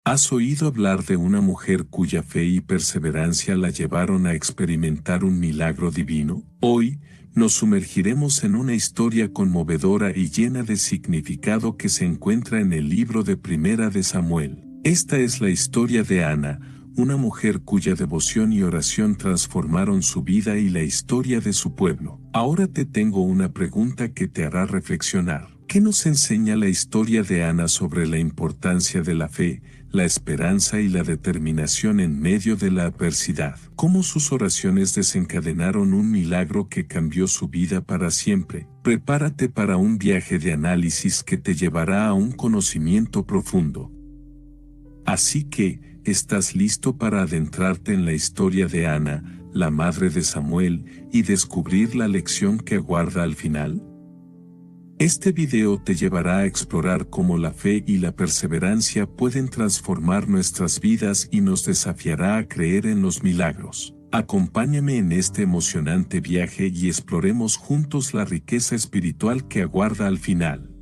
¿Has oído hablar de una mujer cuya fe y perseverancia la llevaron a experimentar un milagro divino? Hoy, nos sumergiremos en una historia conmovedora y llena de significado que se encuentra en el libro de Primera de Samuel. Esta es la historia de Ana, una mujer cuya devoción y oración transformaron su vida y la historia de su pueblo. Ahora te tengo una pregunta que te hará reflexionar. ¿Qué nos enseña la historia de Ana sobre la importancia de la fe, la esperanza y la determinación en medio de la adversidad? ¿Cómo sus oraciones desencadenaron un milagro que cambió su vida para siempre? Prepárate para un viaje de análisis que te llevará a un conocimiento profundo. Así que, ¿estás listo para adentrarte en la historia de Ana, la madre de Samuel, y descubrir la lección que aguarda al final? Este video te llevará a explorar cómo la fe y la perseverancia pueden transformar nuestras vidas y nos desafiará a creer en los milagros. Acompáñame en este emocionante viaje y exploremos juntos la riqueza espiritual que aguarda al final.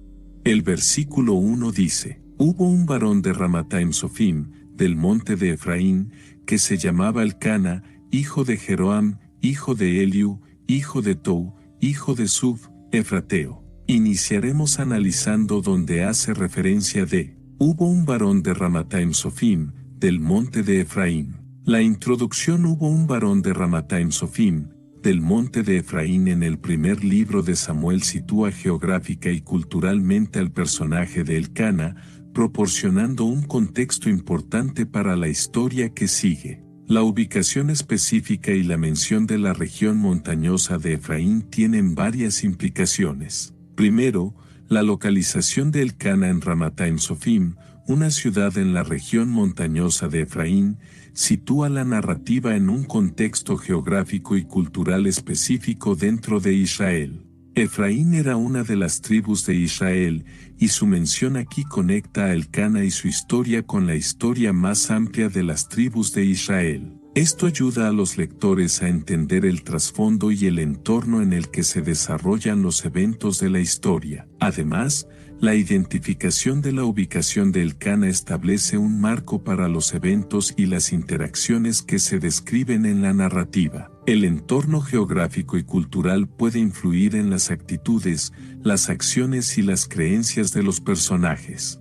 El versículo 1 dice: Hubo un varón de Ramataim Sofim, del monte de Efraín, que se llamaba Elcana, hijo de Jeroam, hijo de Eliú, hijo de Tou, hijo de Suf, efrateo. Iniciaremos analizando donde hace referencia de hubo un varón de Ramataim Sofim, del monte de Efraín. La introducción hubo un varón de Ramataim Sofim, del monte de Efraín en el primer libro de Samuel sitúa geográfica y culturalmente al personaje de Elcana, proporcionando un contexto importante para la historia que sigue. La ubicación específica y la mención de la región montañosa de Efraín tienen varias implicaciones. Primero, la localización de Elcana en Ramataim Sofim, una ciudad en la región montañosa de Efraín, sitúa la narrativa en un contexto geográfico y cultural específico dentro de Israel. Efraín era una de las tribus de Israel, y su mención aquí conecta a Elcana y su historia con la historia más amplia de las tribus de Israel. Esto ayuda a los lectores a entender el trasfondo y el entorno en el que se desarrollan los eventos de la historia. Además, la identificación de la ubicación de Elcana establece un marco para los eventos y las interacciones que se describen en la narrativa. El entorno geográfico y cultural puede influir en las actitudes, las acciones y las creencias de los personajes.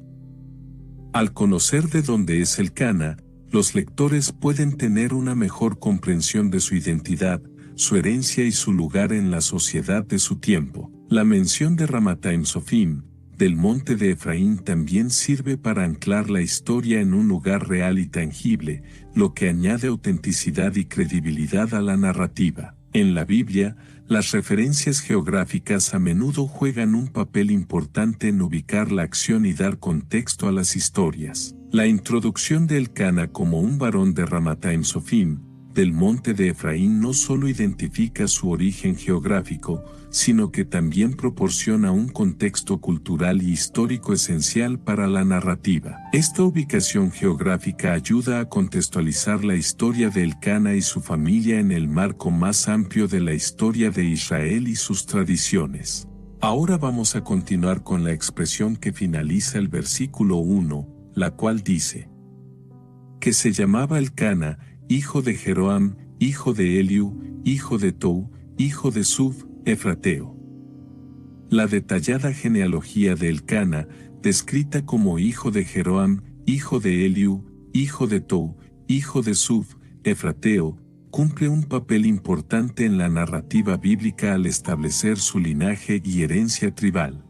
Al conocer de dónde es Elcana, los lectores pueden tener una mejor comprensión de su identidad, su herencia y su lugar en la sociedad de su tiempo. La mención de Ramataim Sofim, del monte de Efraín, también sirve para anclar la historia en un lugar real y tangible, lo que añade autenticidad y credibilidad a la narrativa. En la Biblia, las referencias geográficas a menudo juegan un papel importante en ubicar la acción y dar contexto a las historias. La introducción de Elcana como un varón de Ramataim Sofim, del monte de Efraín, no solo identifica su origen geográfico, sino que también proporciona un contexto cultural y histórico esencial para la narrativa. Esta ubicación geográfica ayuda a contextualizar la historia de Elcana y su familia en el marco más amplio de la historia de Israel y sus tradiciones. Ahora vamos a continuar con la expresión que finaliza el versículo 1, la cual dice: que se llamaba Elcana, hijo de Jeroam, hijo de Eliú, hijo de Tou, hijo de Suf, efrateo. La detallada genealogía de Elcana, descrita como hijo de Jeroam, hijo de Eliú, hijo de Tou, hijo de Suf, efrateo, cumple un papel importante en la narrativa bíblica al establecer su linaje y herencia tribal.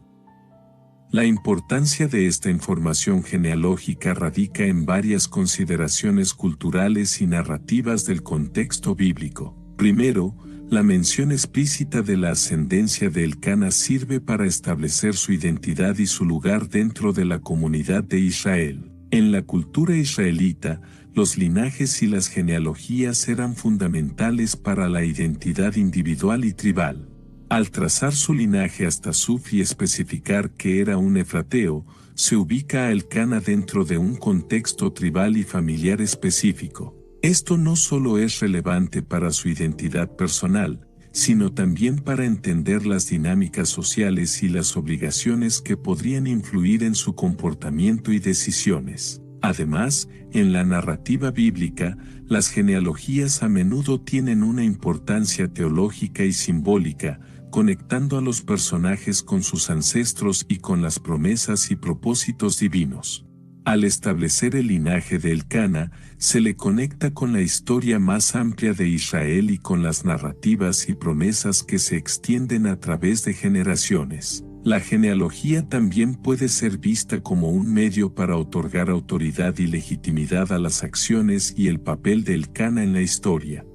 La importancia de esta información genealógica radica en varias consideraciones culturales y narrativas del contexto bíblico. Primero, la mención explícita de la ascendencia de Elcana sirve para establecer su identidad y su lugar dentro de la comunidad de Israel. En la cultura israelita, los linajes y las genealogías eran fundamentales para la identidad individual y tribal. Al trazar su linaje hasta Suf y especificar que era un efrateo, se ubica a Elcana dentro de un contexto tribal y familiar específico. Esto no solo es relevante para su identidad personal, sino también para entender las dinámicas sociales y las obligaciones que podrían influir en su comportamiento y decisiones. Además, en la narrativa bíblica, las genealogías a menudo tienen una importancia teológica y simbólica, conectando a los personajes con sus ancestros y con las promesas y propósitos divinos. Al establecer el linaje de Elcana, se le conecta con la historia más amplia de Israel y con las narrativas y promesas que se extienden a través de generaciones. La genealogía también puede ser vista como un medio para otorgar autoridad y legitimidad a las acciones y el papel de Elcana en la historia.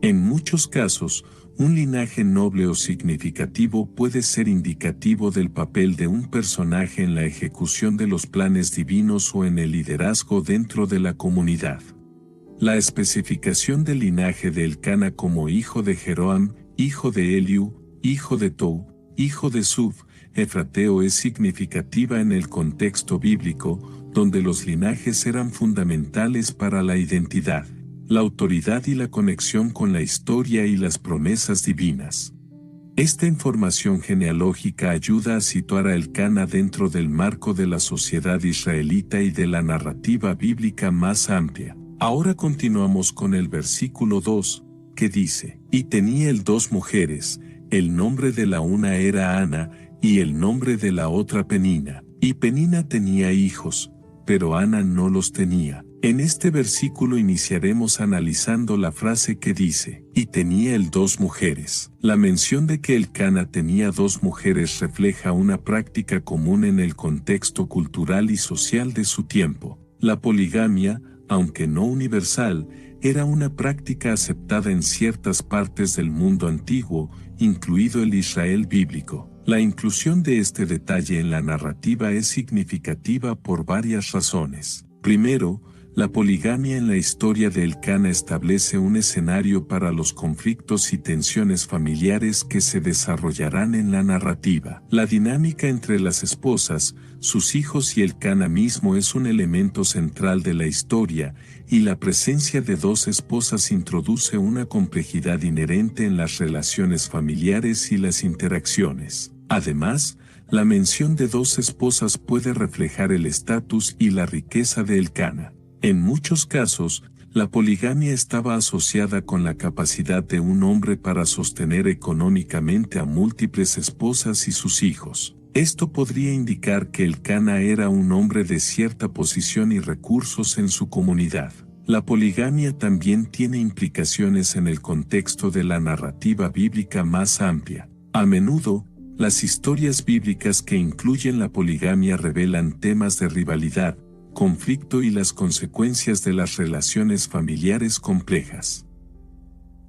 En muchos casos, un linaje noble o significativo puede ser indicativo del papel de un personaje en la ejecución de los planes divinos o en el liderazgo dentro de la comunidad. La especificación del linaje de Elcana como hijo de Jeroam, hijo de Eliú, hijo de Tou, hijo de Sub, efrateo es significativa en el contexto bíblico, donde los linajes eran fundamentales para la identidad, la autoridad y la conexión con la historia y las promesas divinas. Esta información genealógica ayuda a situar a Elcana dentro del marco de la sociedad israelita y de la narrativa bíblica más amplia. Ahora continuamos con el versículo 2, que dice: Y tenía él 2 mujeres, el nombre de la una era Ana, y el nombre de la otra Penina. Y Penina tenía hijos, pero Ana no los tenía. En este versículo iniciaremos analizando la frase que dice: y tenía él 2 mujeres. La mención de que Elcana tenía 2 mujeres refleja una práctica común en el contexto cultural y social de su tiempo. La poligamia, aunque no universal, era una práctica aceptada en ciertas partes del mundo antiguo, incluido el Israel bíblico. La inclusión de este detalle en la narrativa es significativa por varias razones. Primero, la poligamia en la historia de Elcana establece un escenario para los conflictos y tensiones familiares que se desarrollarán en la narrativa. La dinámica entre las esposas, sus hijos y Elcana mismo es un elemento central de la historia, y la presencia de 2 esposas introduce una complejidad inherente en las relaciones familiares y las interacciones. Además, la mención de 2 esposas puede reflejar el estatus y la riqueza de Elcana. En muchos casos, la poligamia estaba asociada con la capacidad de un hombre para sostener económicamente a múltiples esposas y sus hijos. Esto podría indicar que Elcana era un hombre de cierta posición y recursos en su comunidad. La poligamia también tiene implicaciones en el contexto de la narrativa bíblica más amplia. A menudo, las historias bíblicas que incluyen la poligamia revelan temas de rivalidad, conflicto y las consecuencias de las relaciones familiares complejas.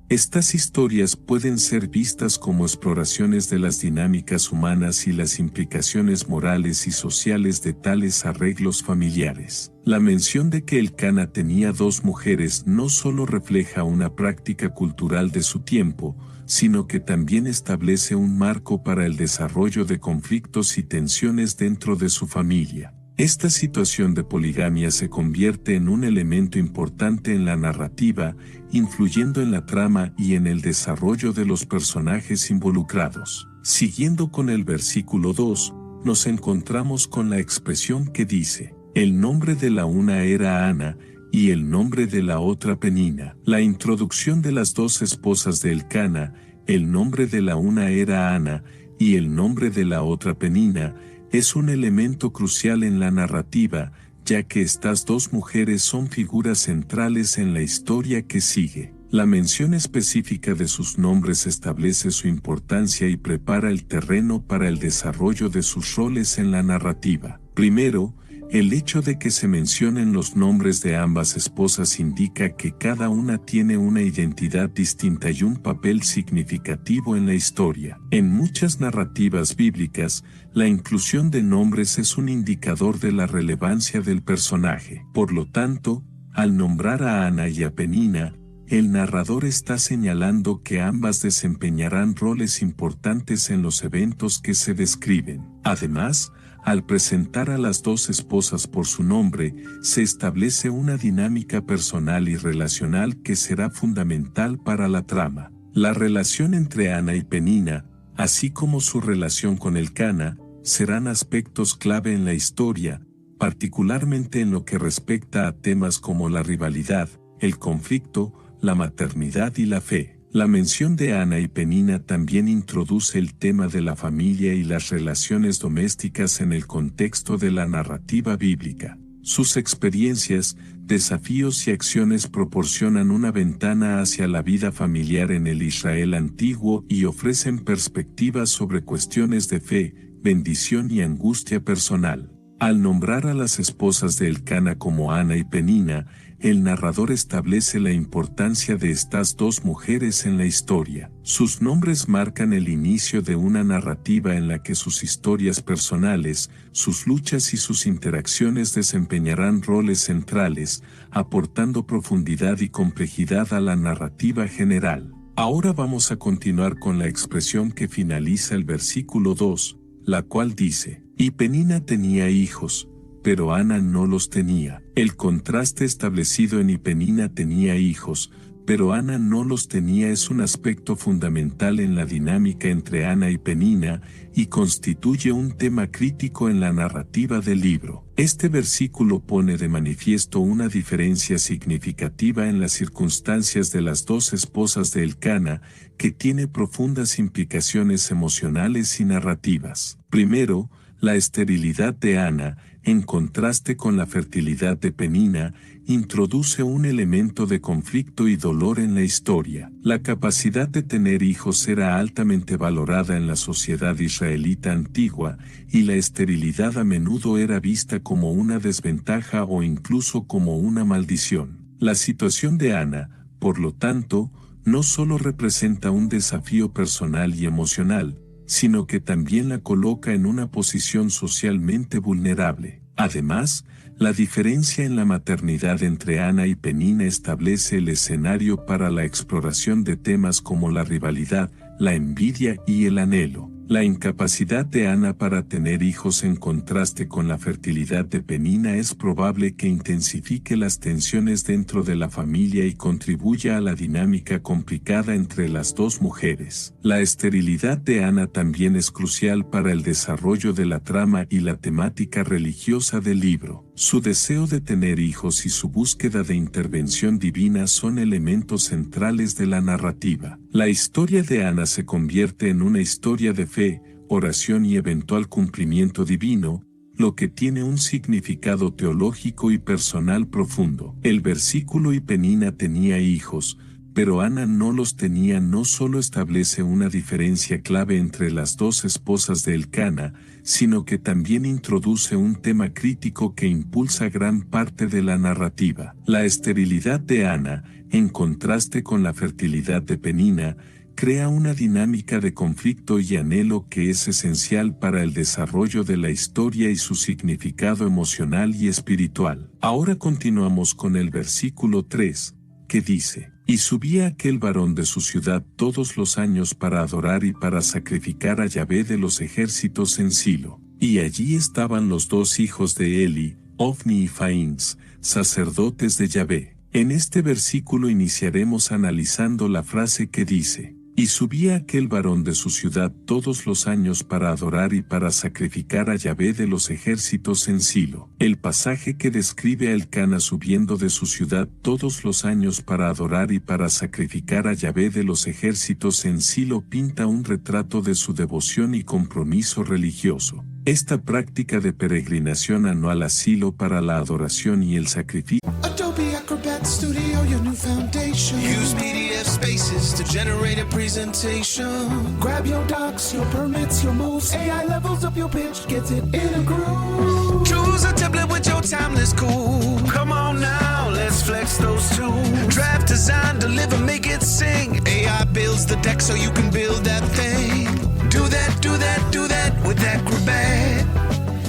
Estas historias pueden ser vistas como exploraciones de las dinámicas humanas y las implicaciones morales y sociales de tales arreglos familiares. La mención de que Elcana tenía 2 mujeres no solo refleja una práctica cultural de su tiempo, sino que también establece un marco para el desarrollo de conflictos y tensiones dentro de su familia. Esta situación de poligamia se convierte en un elemento importante en la narrativa, influyendo en la trama y en el desarrollo de los personajes involucrados. Siguiendo con el versículo 2, nos encontramos con la expresión que dice: el nombre de la una era Ana, y el nombre de la otra Penina. La introducción de las 2 esposas de Elcana, el nombre de la una era Ana, y el nombre de la otra Penina, es un elemento crucial en la narrativa, ya que estas 2 mujeres son figuras centrales en la historia que sigue. La mención específica de sus nombres establece su importancia y prepara el terreno para el desarrollo de sus roles en la narrativa. Primero, el hecho de que se mencionen los nombres de ambas esposas indica que cada una tiene una identidad distinta y un papel significativo en la historia. En muchas narrativas bíblicas, la inclusión de nombres es un indicador de la relevancia del personaje. Por lo tanto, al nombrar a Ana y a Penina, el narrador está señalando que ambas desempeñarán roles importantes en los eventos que se describen. Además, al presentar a las 2 esposas por su nombre, se establece una dinámica personal y relacional que será fundamental para la trama. La relación entre Ana y Penina, así como su relación con Elcana, serán aspectos clave en la historia, particularmente en lo que respecta a temas como la rivalidad, el conflicto, la maternidad y la fe. La mención de Ana y Penina también introduce el tema de la familia y las relaciones domésticas en el contexto de la narrativa bíblica. Sus experiencias, desafíos y acciones proporcionan una ventana hacia la vida familiar en el Israel antiguo y ofrecen perspectivas sobre cuestiones de fe, bendición y angustia personal. Al nombrar a las esposas de Elcana como Ana y Penina, el narrador establece la importancia de estas dos mujeres en la historia. Sus nombres marcan el inicio de una narrativa en la que sus historias personales, sus luchas y sus interacciones desempeñarán roles centrales, aportando profundidad y complejidad a la narrativa general. Ahora vamos a continuar con la expresión que finaliza el versículo 2, la cual dice: y Penina tenía hijos, pero Ana no los tenía. El contraste establecido en y Penina tenía hijos, pero Ana no los tenía es un aspecto fundamental en la dinámica entre Ana y Penina y constituye un tema crítico en la narrativa del libro. Este versículo pone de manifiesto una diferencia significativa en las circunstancias de las dos esposas de Elcana, que tiene profundas implicaciones emocionales y narrativas. Primero, la esterilidad de Ana, en contraste con la fertilidad de Penina, introduce un elemento de conflicto y dolor en la historia. La capacidad de tener hijos era altamente valorada en la sociedad israelita antigua, y la esterilidad a menudo era vista como una desventaja o incluso como una maldición. La situación de Ana, por lo tanto, no solo representa un desafío personal y emocional, sino que también la coloca en una posición socialmente vulnerable. Además, la diferencia en la maternidad entre Ana y Penina establece el escenario para la exploración de temas como la rivalidad, la envidia y el anhelo. La incapacidad de Ana para tener hijos en contraste con la fertilidad de Penina es probable que intensifique las tensiones dentro de la familia y contribuya a la dinámica complicada entre las dos mujeres. La esterilidad de Ana también es crucial para el desarrollo de la trama y la temática religiosa del libro. Su deseo de tener hijos y su búsqueda de intervención divina son elementos centrales de la narrativa. La historia de Ana se convierte en una historia de fe, oración y eventual cumplimiento divino, lo que tiene un significado teológico y personal profundo. El versículo y Penina tenía hijos, pero Ana no los tenía no solo establece una diferencia clave entre las dos esposas de Elcana, sino que también introduce un tema crítico que impulsa gran parte de la narrativa. La esterilidad de Ana, en contraste con la fertilidad de Penina, crea una dinámica de conflicto y anhelo que es esencial para el desarrollo de la historia y su significado emocional y espiritual. Ahora continuamos con el versículo 3, que dice: y subía aquel varón de su ciudad todos los años para adorar y para sacrificar a Yahvé de los ejércitos en Silo. Y allí estaban los dos hijos de Eli, Ofni y Faíns, sacerdotes de Yahvé. En este versículo iniciaremos analizando la frase que dice: y subía aquel varón de su ciudad todos los años para adorar y para sacrificar a Yahvé de los ejércitos en Silo. El pasaje que describe a Elcana subiendo de su ciudad todos los años para adorar y para sacrificar a Yahvé de los ejércitos en Silo pinta un retrato de su devoción y compromiso religioso. Esta práctica de peregrinación anual a Silo para la adoración y el sacrificio. Adobe Acrobat Studio, your new foundation. Use PDF spaces to generate a presentation. Grab your docs, your permits, your moves. AI levels up your pitch, gets it in a groove. Choose a template with your timeless cool. Come on now, let's flex those tools. Draft, design, deliver, make it sing. AI builds the deck so you can build that thing. Do that, do that, do that with Acrobat.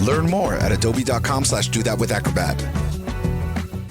Learn more at adobe.com/do-that-with-Acrobat.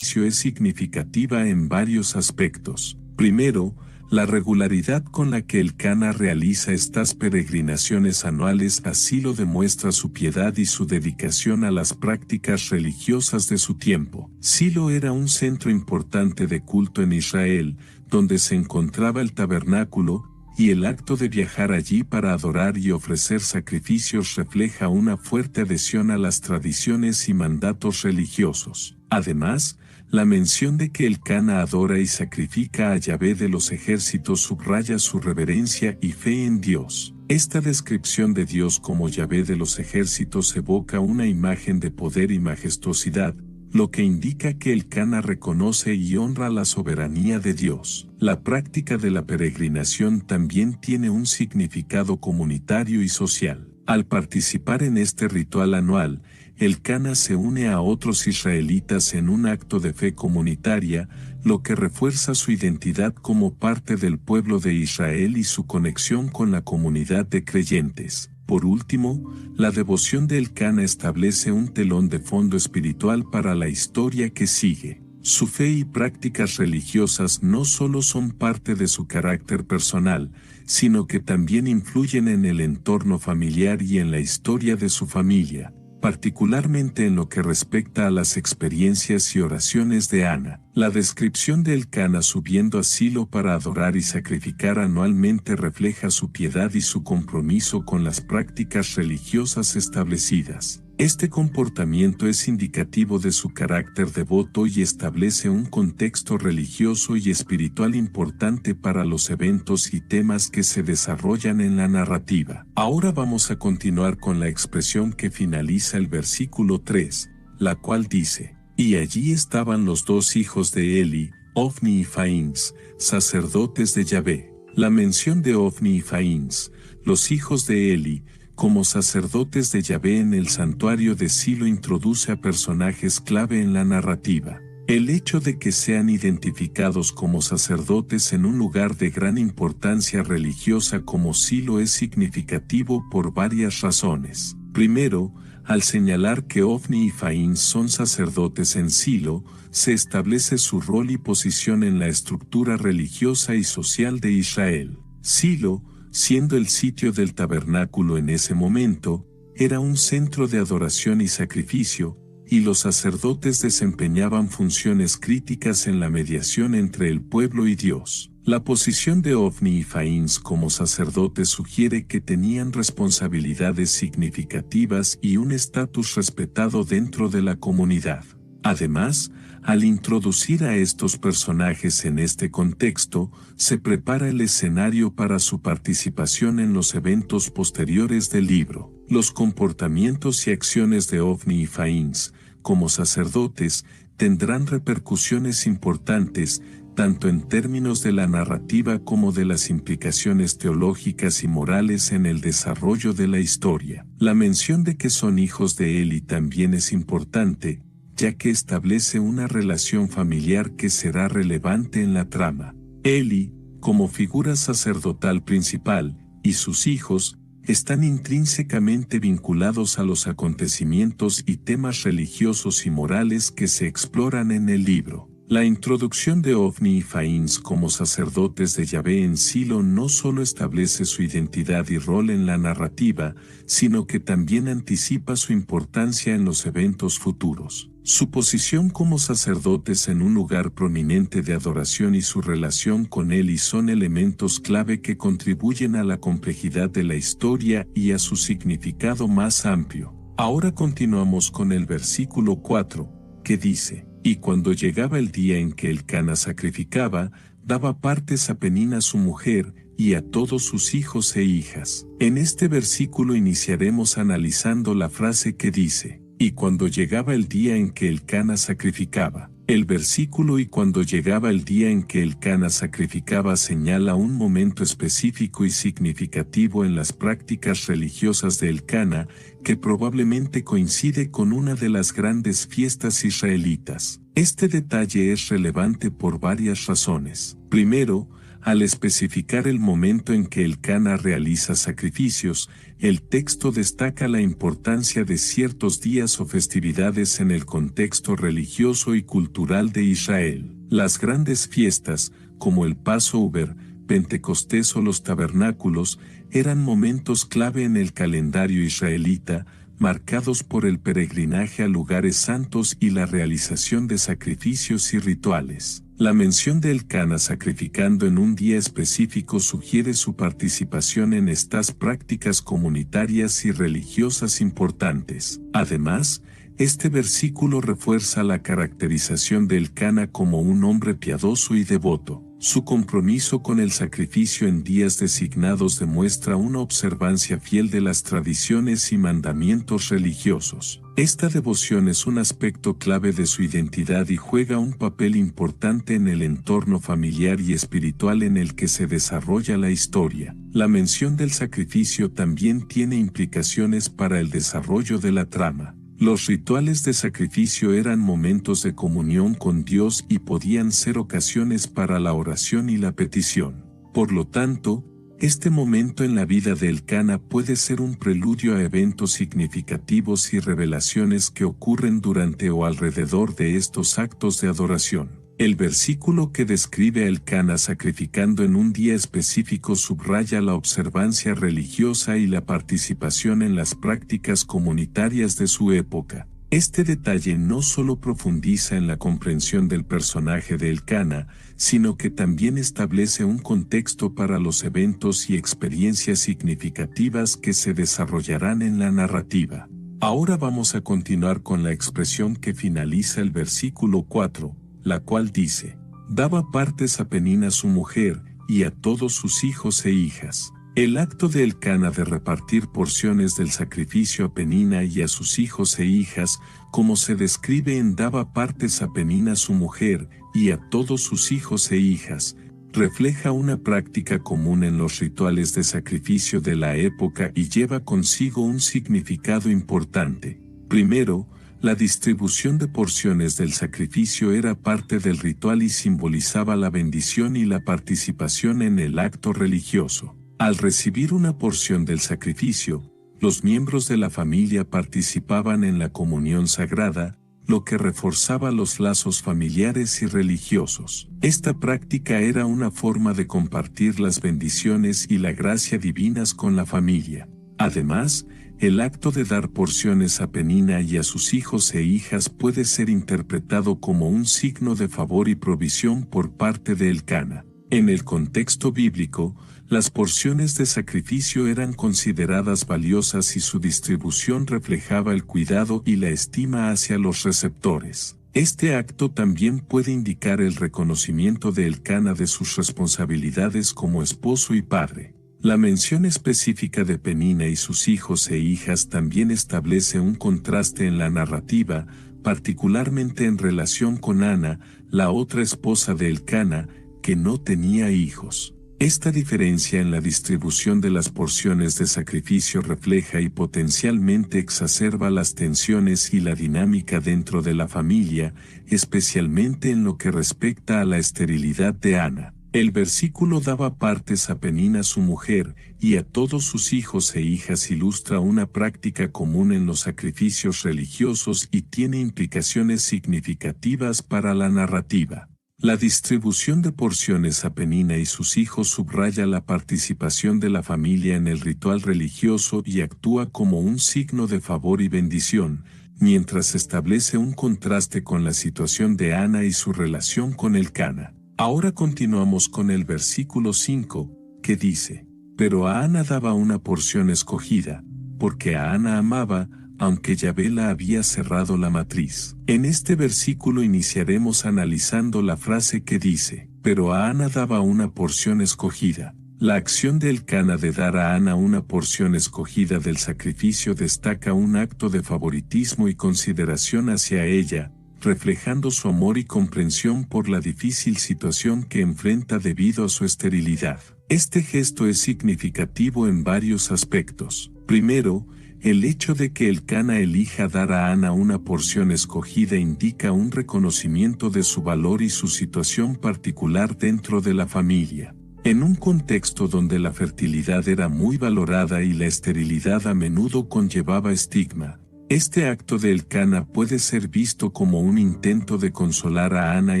Es significativa en varios aspectos. Primero, la regularidad con la que Elcana realiza estas peregrinaciones anuales a Silo demuestra su piedad y su dedicación a las prácticas religiosas de su tiempo. Silo era un centro importante de culto en Israel, donde se encontraba el tabernáculo, y el acto de viajar allí para adorar y ofrecer sacrificios refleja una fuerte adhesión a las tradiciones y mandatos religiosos. Además, la mención de que el Cana adora y sacrifica a Yahvé de los ejércitos subraya su reverencia y fe en Dios. Esta descripción de Dios como Yahvé de los ejércitos evoca una imagen de poder y majestuosidad, lo que indica que el Cana reconoce y honra la soberanía de Dios. La práctica de la peregrinación también tiene un significado comunitario y social. Al participar en este ritual anual, el Cana se une a otros israelitas en un acto de fe comunitaria, lo que refuerza su identidad como parte del pueblo de Israel y su conexión con la comunidad de creyentes. Por último, la devoción del Cana establece un telón de fondo espiritual para la historia que sigue. Su fe y prácticas religiosas no solo son parte de su carácter personal, sino que también influyen en el entorno familiar y en la historia de su familia, particularmente en lo que respecta a las experiencias y oraciones de Ana. La descripción de Elcana subiendo a Silo para adorar y sacrificar anualmente refleja su piedad y su compromiso con las prácticas religiosas establecidas. Este comportamiento es indicativo de su carácter devoto y establece un contexto religioso y espiritual importante para los eventos y temas que se desarrollan en la narrativa. Ahora vamos a continuar con la expresión que finaliza el versículo 3, la cual dice: y allí estaban los dos hijos de Eli, Ofni y Faíns, sacerdotes de Yahvé. La mención de Ofni y Faíns, los hijos de Eli, como sacerdotes de Yahvé en el santuario de Silo introduce a personajes clave en la narrativa. El hecho de que sean identificados como sacerdotes en un lugar de gran importancia religiosa como Silo es significativo por varias razones. Primero, al señalar que Ofni y Faíns son sacerdotes en Silo, se establece su rol y posición en la estructura religiosa y social de Israel. Silo, siendo el sitio del tabernáculo en ese momento, era un centro de adoración y sacrificio, y los sacerdotes desempeñaban funciones críticas en la mediación entre el pueblo y Dios. La posición de Ofni y Faíns como sacerdotes sugiere que tenían responsabilidades significativas y un estatus respetado dentro de la comunidad. Además, al introducir a estos personajes en este contexto, se prepara el escenario para su participación en los eventos posteriores del libro. Los comportamientos y acciones de Ofni y Faíns, como sacerdotes, tendrán repercusiones importantes, tanto en términos de la narrativa como de las implicaciones teológicas y morales en el desarrollo de la historia. La mención de que son hijos de Eli también es importante, ya que establece una relación familiar que será relevante en la trama. Eli, como figura sacerdotal principal, y sus hijos, están intrínsecamente vinculados a los acontecimientos y temas religiosos y morales que se exploran en el libro. La introducción de Ofni y Faíns como sacerdotes de Yahvé en Silo no solo establece su identidad y rol en la narrativa, sino que también anticipa su importancia en los eventos futuros. Su posición como sacerdotes en un lugar prominente de adoración y su relación con Eli son elementos clave que contribuyen a la complejidad de la historia y a su significado más amplio. Ahora continuamos con el versículo 4, que dice: y cuando llegaba el día en que Elcana sacrificaba, daba partes a Penina su mujer, y a todos sus hijos e hijas. En este versículo iniciaremos analizando la frase que dice: y cuando llegaba el día en que Elcana sacrificaba. El versículo "y cuando llegaba el día en que Elcana sacrificaba" señala un momento específico y significativo en las prácticas religiosas de Elcana, que probablemente coincide con una de las grandes fiestas israelitas. Este detalle es relevante por varias razones. Primero, al especificar el momento en que Elcana realiza sacrificios, el texto destaca la importancia de ciertos días o festividades en el contexto religioso y cultural de Israel. Las grandes fiestas, como el Passover, Pentecostés o los tabernáculos, eran momentos clave en el calendario israelita, marcados por el peregrinaje a lugares santos y la realización de sacrificios y rituales. La mención de Elcana sacrificando en un día específico sugiere su participación en estas prácticas comunitarias y religiosas importantes. Además, este versículo refuerza la caracterización de Elcana como un hombre piadoso y devoto. Su compromiso con el sacrificio en días designados demuestra una observancia fiel de las tradiciones y mandamientos religiosos. Esta devoción es un aspecto clave de su identidad y juega un papel importante en el entorno familiar y espiritual en el que se desarrolla la historia. La mención del sacrificio también tiene implicaciones para el desarrollo de la trama. Los rituales de sacrificio eran momentos de comunión con Dios y podían ser ocasiones para la oración y la petición. Por lo tanto, este momento en la vida de Elcana puede ser un preludio a eventos significativos y revelaciones que ocurren durante o alrededor de estos actos de adoración. El versículo que describe a Elcana sacrificando en un día específico subraya la observancia religiosa y la participación en las prácticas comunitarias de su época. Este detalle no solo profundiza en la comprensión del personaje de Elcana, sino que también establece un contexto para los eventos y experiencias significativas que se desarrollarán en la narrativa. Ahora vamos a continuar con la expresión que finaliza el versículo 4. La cual dice, daba partes a Penina su mujer, y a todos sus hijos e hijas. El acto de Elcana de repartir porciones del sacrificio a Penina y a sus hijos e hijas, como se describe en daba partes a Penina su mujer, y a todos sus hijos e hijas, refleja una práctica común en los rituales de sacrificio de la época y lleva consigo un significado importante. Primero, la distribución de porciones del sacrificio era parte del ritual y simbolizaba la bendición y la participación en el acto religioso. Al recibir una porción del sacrificio, los miembros de la familia participaban en la comunión sagrada, lo que reforzaba los lazos familiares y religiosos. Esta práctica era una forma de compartir las bendiciones y la gracia divinas con la familia. Además, el acto de dar porciones a Penina y a sus hijos e hijas puede ser interpretado como un signo de favor y provisión por parte de Elcana. En el contexto bíblico, las porciones de sacrificio eran consideradas valiosas y su distribución reflejaba el cuidado y la estima hacia los receptores. Este acto también puede indicar el reconocimiento de Elcana de sus responsabilidades como esposo y padre. La mención específica de Penina y sus hijos e hijas también establece un contraste en la narrativa, particularmente en relación con Ana, la otra esposa de Elcana, que no tenía hijos. Esta diferencia en la distribución de las porciones de sacrificio refleja y potencialmente exacerba las tensiones y la dinámica dentro de la familia, especialmente en lo que respecta a la esterilidad de Ana. El versículo daba partes a Penina su mujer, y a todos sus hijos e hijas ilustra una práctica común en los sacrificios religiosos y tiene implicaciones significativas para la narrativa. La distribución de porciones a Penina y sus hijos subraya la participación de la familia en el ritual religioso y actúa como un signo de favor y bendición, mientras establece un contraste con la situación de Ana y su relación con Elcana. Ahora continuamos con el versículo 5, que dice, pero a Ana daba una porción escogida, porque a Ana amaba, aunque Yahvé la había cerrado la matriz. En este versículo iniciaremos analizando la frase que dice, pero a Ana daba una porción escogida. La acción de Elcana de dar a Ana una porción escogida del sacrificio destaca un acto de favoritismo y consideración hacia ella, reflejando su amor y comprensión por la difícil situación que enfrenta debido a su esterilidad. Este gesto es significativo en varios aspectos. Primero, el hecho de que Elcana elija dar a Ana una porción escogida indica un reconocimiento de su valor y su situación particular dentro de la familia. En un contexto donde la fertilidad era muy valorada y la esterilidad a menudo conllevaba estigma, este acto de Elcana puede ser visto como un intento de consolar a Ana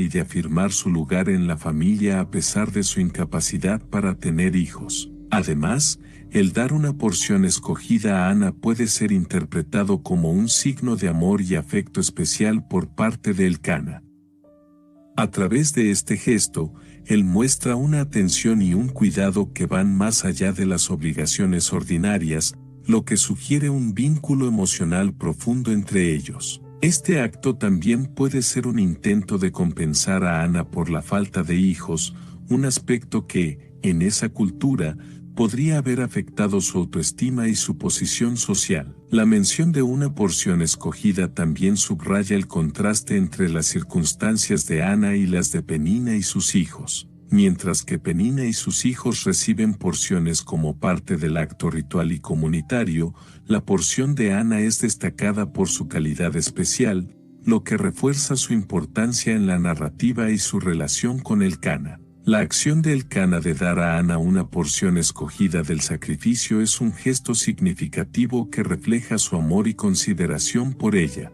y de afirmar su lugar en la familia a pesar de su incapacidad para tener hijos. Además, el dar una porción escogida a Ana puede ser interpretado como un signo de amor y afecto especial por parte de Elcana. A través de este gesto, él muestra una atención y un cuidado que van más allá de las obligaciones ordinarias, lo que sugiere un vínculo emocional profundo entre ellos. Este acto también puede ser un intento de compensar a Ana por la falta de hijos, un aspecto que, en esa cultura, podría haber afectado su autoestima y su posición social. La mención de una porción escogida también subraya el contraste entre las circunstancias de Ana y las de Penina y sus hijos. Mientras que Penina y sus hijos reciben porciones como parte del acto ritual y comunitario, la porción de Ana es destacada por su calidad especial, lo que refuerza su importancia en la narrativa y su relación con Elcana. La acción de Elcana de dar a Ana una porción escogida del sacrificio es un gesto significativo que refleja su amor y consideración por ella.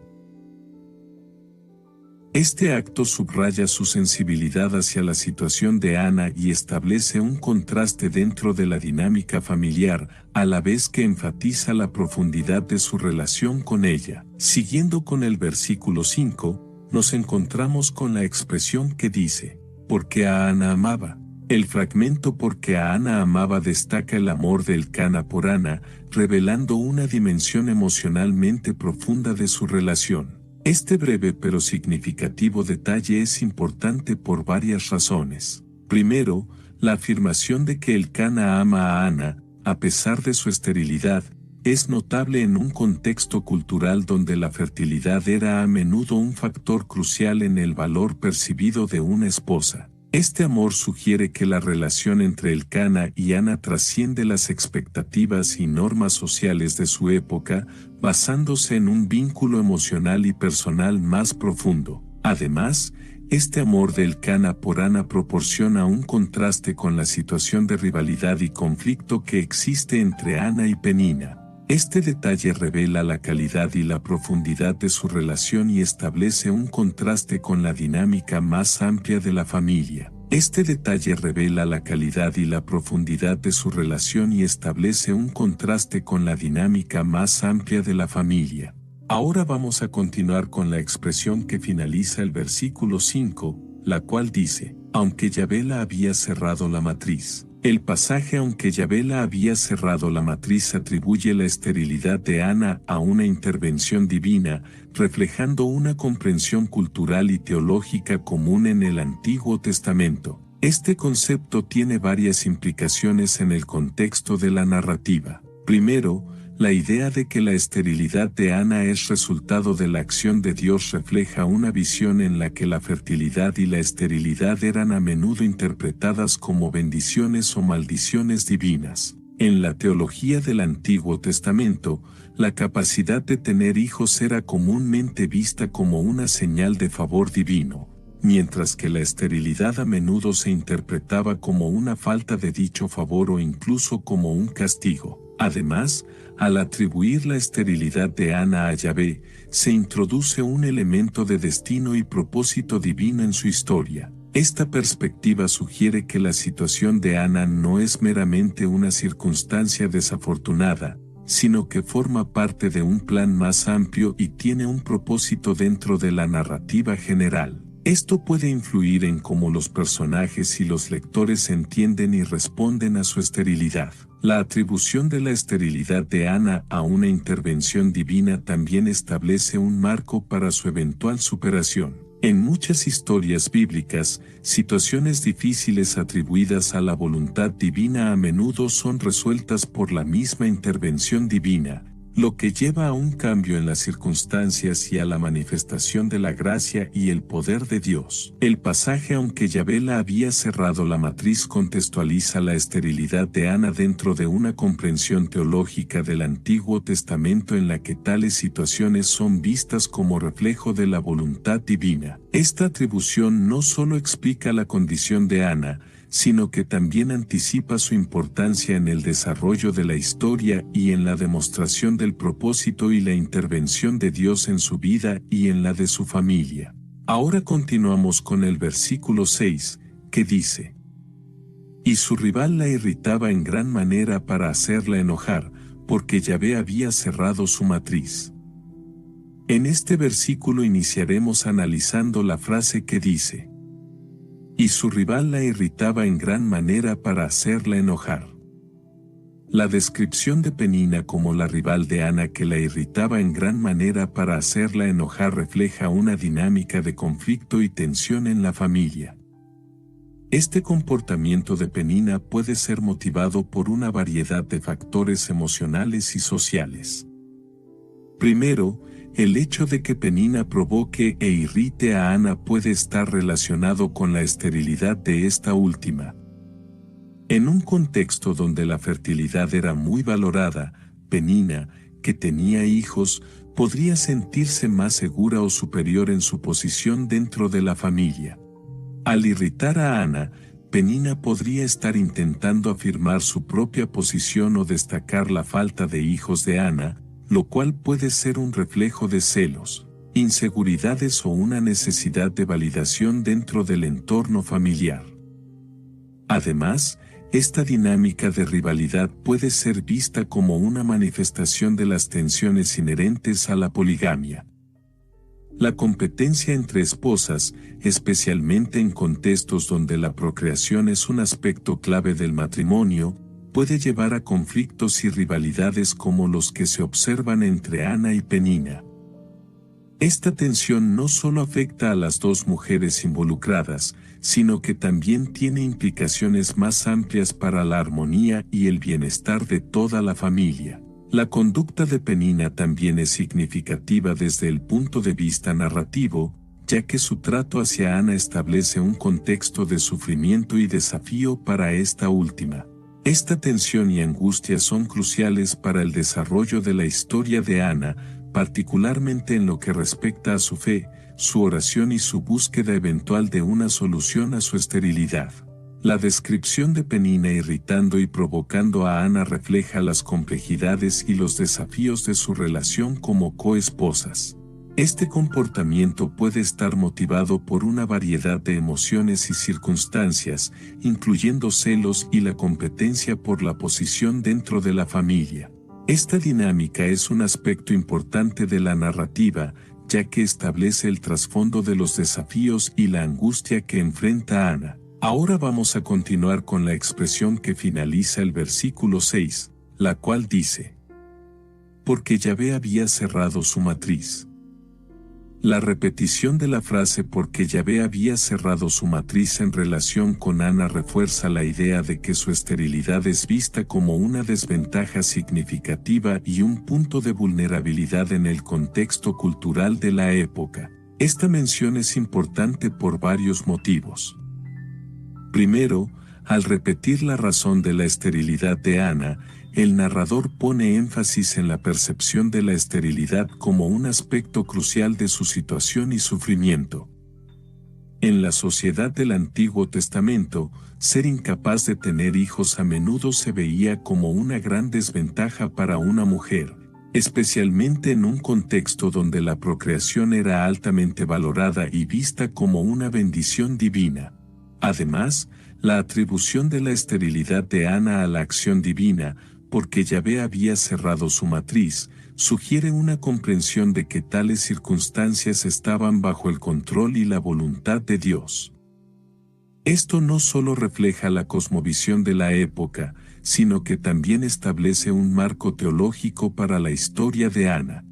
Este acto subraya su sensibilidad hacia la situación de Ana y establece un contraste dentro de la dinámica familiar, a la vez que enfatiza la profundidad de su relación con ella. Siguiendo con el versículo 5, nos encontramos con la expresión que dice, porque a Ana amaba. El fragmento porque a Ana amaba destaca el amor de Elcana por Ana, revelando una dimensión emocionalmente profunda de su relación. Este breve pero significativo detalle es importante por varias razones. Primero, la afirmación de que Elcana ama a Ana, a pesar de su esterilidad, es notable en un contexto cultural donde la fertilidad era a menudo un factor crucial en el valor percibido de una esposa. Este amor sugiere que la relación entre Elcana y Ana trasciende las expectativas y normas sociales de su época, basándose en un vínculo emocional y personal más profundo. Además, este amor de Elcana por Ana proporciona un contraste con la situación de rivalidad y conflicto que existe entre Ana y Penina. Este detalle revela la calidad y la profundidad de su relación y establece un contraste con la dinámica más amplia de la familia. Este detalle revela la calidad y la profundidad de su relación y establece un contraste con la dinámica más amplia de la familia. Ahora vamos a continuar con la expresión que finaliza el versículo 5, la cual dice, aunque Yahvé la había cerrado la matriz. El pasaje aunque Yahvé la había cerrado la matriz atribuye la esterilidad de Ana a una intervención divina, reflejando una comprensión cultural y teológica común en el Antiguo Testamento. Este concepto tiene varias implicaciones en el contexto de la narrativa. Primero, la idea de que la esterilidad de Ana es resultado de la acción de Dios refleja una visión en la que la fertilidad y la esterilidad eran a menudo interpretadas como bendiciones o maldiciones divinas. En la teología del Antiguo Testamento, la capacidad de tener hijos era comúnmente vista como una señal de favor divino, mientras que la esterilidad a menudo se interpretaba como una falta de dicho favor o incluso como un castigo. Además, al atribuir la esterilidad de Ana a Yahvé, se introduce un elemento de destino y propósito divino en su historia. Esta perspectiva sugiere que la situación de Ana no es meramente una circunstancia desafortunada, sino que forma parte de un plan más amplio y tiene un propósito dentro de la narrativa general. Esto puede influir en cómo los personajes y los lectores entienden y responden a su esterilidad. La atribución de la esterilidad de Ana a una intervención divina también establece un marco para su eventual superación. En muchas historias bíblicas, situaciones difíciles atribuidas a la voluntad divina a menudo son resueltas por la misma intervención divina, lo que lleva a un cambio en las circunstancias y a la manifestación de la gracia y el poder de Dios. El pasaje aunque Yahvé la había cerrado la matriz contextualiza la esterilidad de Ana dentro de una comprensión teológica del Antiguo Testamento en la que tales situaciones son vistas como reflejo de la voluntad divina. Esta atribución no solo explica la condición de Ana, sino que también anticipa su importancia en el desarrollo de la historia y en la demostración del propósito y la intervención de Dios en su vida y en la de su familia. Ahora continuamos con el versículo 6, que dice: Y su rival la irritaba en gran manera para hacerla enojar, porque Yahvé había cerrado su matriz. En este versículo iniciaremos analizando la frase que dice: y su rival la irritaba en gran manera para hacerla enojar. La descripción de Penina como la rival de Ana que la irritaba en gran manera para hacerla enojar refleja una dinámica de conflicto y tensión en la familia. Este comportamiento de Penina puede ser motivado por una variedad de factores emocionales y sociales. Primero, el hecho de que Penina provoque e irrite a Ana puede estar relacionado con la esterilidad de esta última. En un contexto donde la fertilidad era muy valorada, Penina, que tenía hijos, podría sentirse más segura o superior en su posición dentro de la familia. Al irritar a Ana, Penina podría estar intentando afirmar su propia posición o destacar la falta de hijos de Ana, lo cual puede ser un reflejo de celos, inseguridades o una necesidad de validación dentro del entorno familiar. Además, esta dinámica de rivalidad puede ser vista como una manifestación de las tensiones inherentes a la poligamia. La competencia entre esposas, especialmente en contextos donde la procreación es un aspecto clave del matrimonio, puede llevar a conflictos y rivalidades como los que se observan entre Ana y Penina. Esta tensión no solo afecta a las dos mujeres involucradas, sino que también tiene implicaciones más amplias para la armonía y el bienestar de toda la familia. La conducta de Penina también es significativa desde el punto de vista narrativo, ya que su trato hacia Ana establece un contexto de sufrimiento y desafío para esta última. Esta tensión y angustia son cruciales para el desarrollo de la historia de Ana, particularmente en lo que respecta a su fe, su oración y su búsqueda eventual de una solución a su esterilidad. La descripción de Penina irritando y provocando a Ana refleja las complejidades y los desafíos de su relación como coesposas. Este comportamiento puede estar motivado por una variedad de emociones y circunstancias, incluyendo celos y la competencia por la posición dentro de la familia. Esta dinámica es un aspecto importante de la narrativa, ya que establece el trasfondo de los desafíos y la angustia que enfrenta Ana. Ahora vamos a continuar con la expresión que finaliza el versículo 6, la cual dice: porque Yahvé había cerrado su matriz. La repetición de la frase porque Yahvé había cerrado su matriz en relación con Ana refuerza la idea de que su esterilidad es vista como una desventaja significativa y un punto de vulnerabilidad en el contexto cultural de la época. Esta mención es importante por varios motivos. Primero, al repetir la razón de la esterilidad de Ana, el narrador pone énfasis en la percepción de la esterilidad como un aspecto crucial de su situación y sufrimiento. En la sociedad del Antiguo Testamento, ser incapaz de tener hijos a menudo se veía como una gran desventaja para una mujer, especialmente en un contexto donde la procreación era altamente valorada y vista como una bendición divina. Además, la atribución de la esterilidad de Ana a la acción divina, porque Yahvé había cerrado su matriz, sugiere una comprensión de que tales circunstancias estaban bajo el control y la voluntad de Dios. Esto no solo refleja la cosmovisión de la época, sino que también establece un marco teológico para la historia de Ana.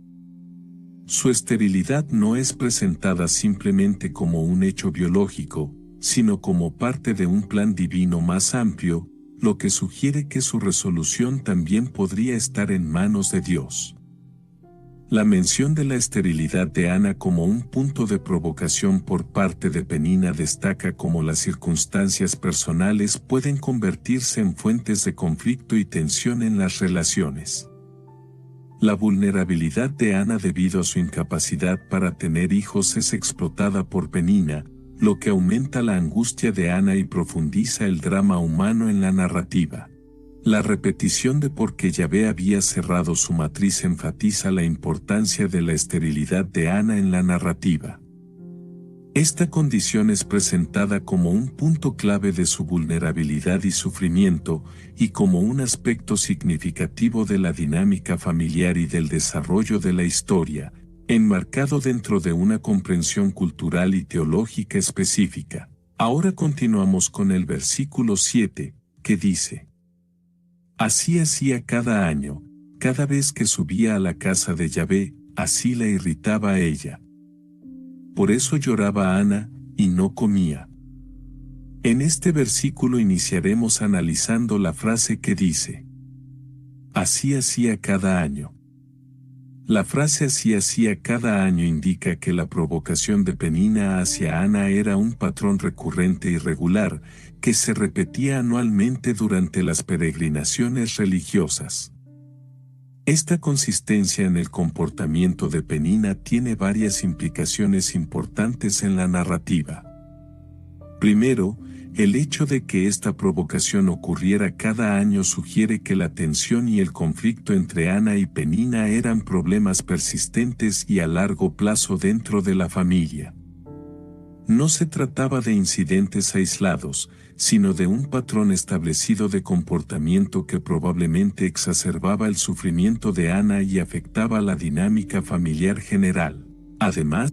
Su esterilidad no es presentada simplemente como un hecho biológico, sino como parte de un plan divino más amplio, lo que sugiere que su resolución también podría estar en manos de Dios. La mención de la esterilidad de Ana como un punto de provocación por parte de Penina destaca cómo las circunstancias personales pueden convertirse en fuentes de conflicto y tensión en las relaciones. La vulnerabilidad de Ana debido a su incapacidad para tener hijos es explotada por Penina, lo que aumenta la angustia de Ana y profundiza el drama humano en la narrativa. La repetición de porque Yahvé había cerrado su matriz enfatiza la importancia de la esterilidad de Ana en la narrativa. Esta condición es presentada como un punto clave de su vulnerabilidad y sufrimiento, y como un aspecto significativo de la dinámica familiar y del desarrollo de la historia, enmarcado dentro de una comprensión cultural y teológica específica. Ahora continuamos con el versículo 7, que dice: Así hacía cada año, cada vez que subía a la casa de Yahvé, así la irritaba a ella. Por eso lloraba Ana, y no comía. En este versículo iniciaremos analizando la frase que dice: Así hacía cada año. La frase así hacía cada año indica que la provocación de Penina hacia Ana era un patrón recurrente y regular, que se repetía anualmente durante las peregrinaciones religiosas. Esta consistencia en el comportamiento de Penina tiene varias implicaciones importantes en la narrativa. Primero, el hecho de que esta provocación ocurriera cada año sugiere que la tensión y el conflicto entre Ana y Penina eran problemas persistentes y a largo plazo dentro de la familia. No se trataba de incidentes aislados, sino de un patrón establecido de comportamiento que probablemente exacerbaba el sufrimiento de Ana y afectaba la dinámica familiar general. Además,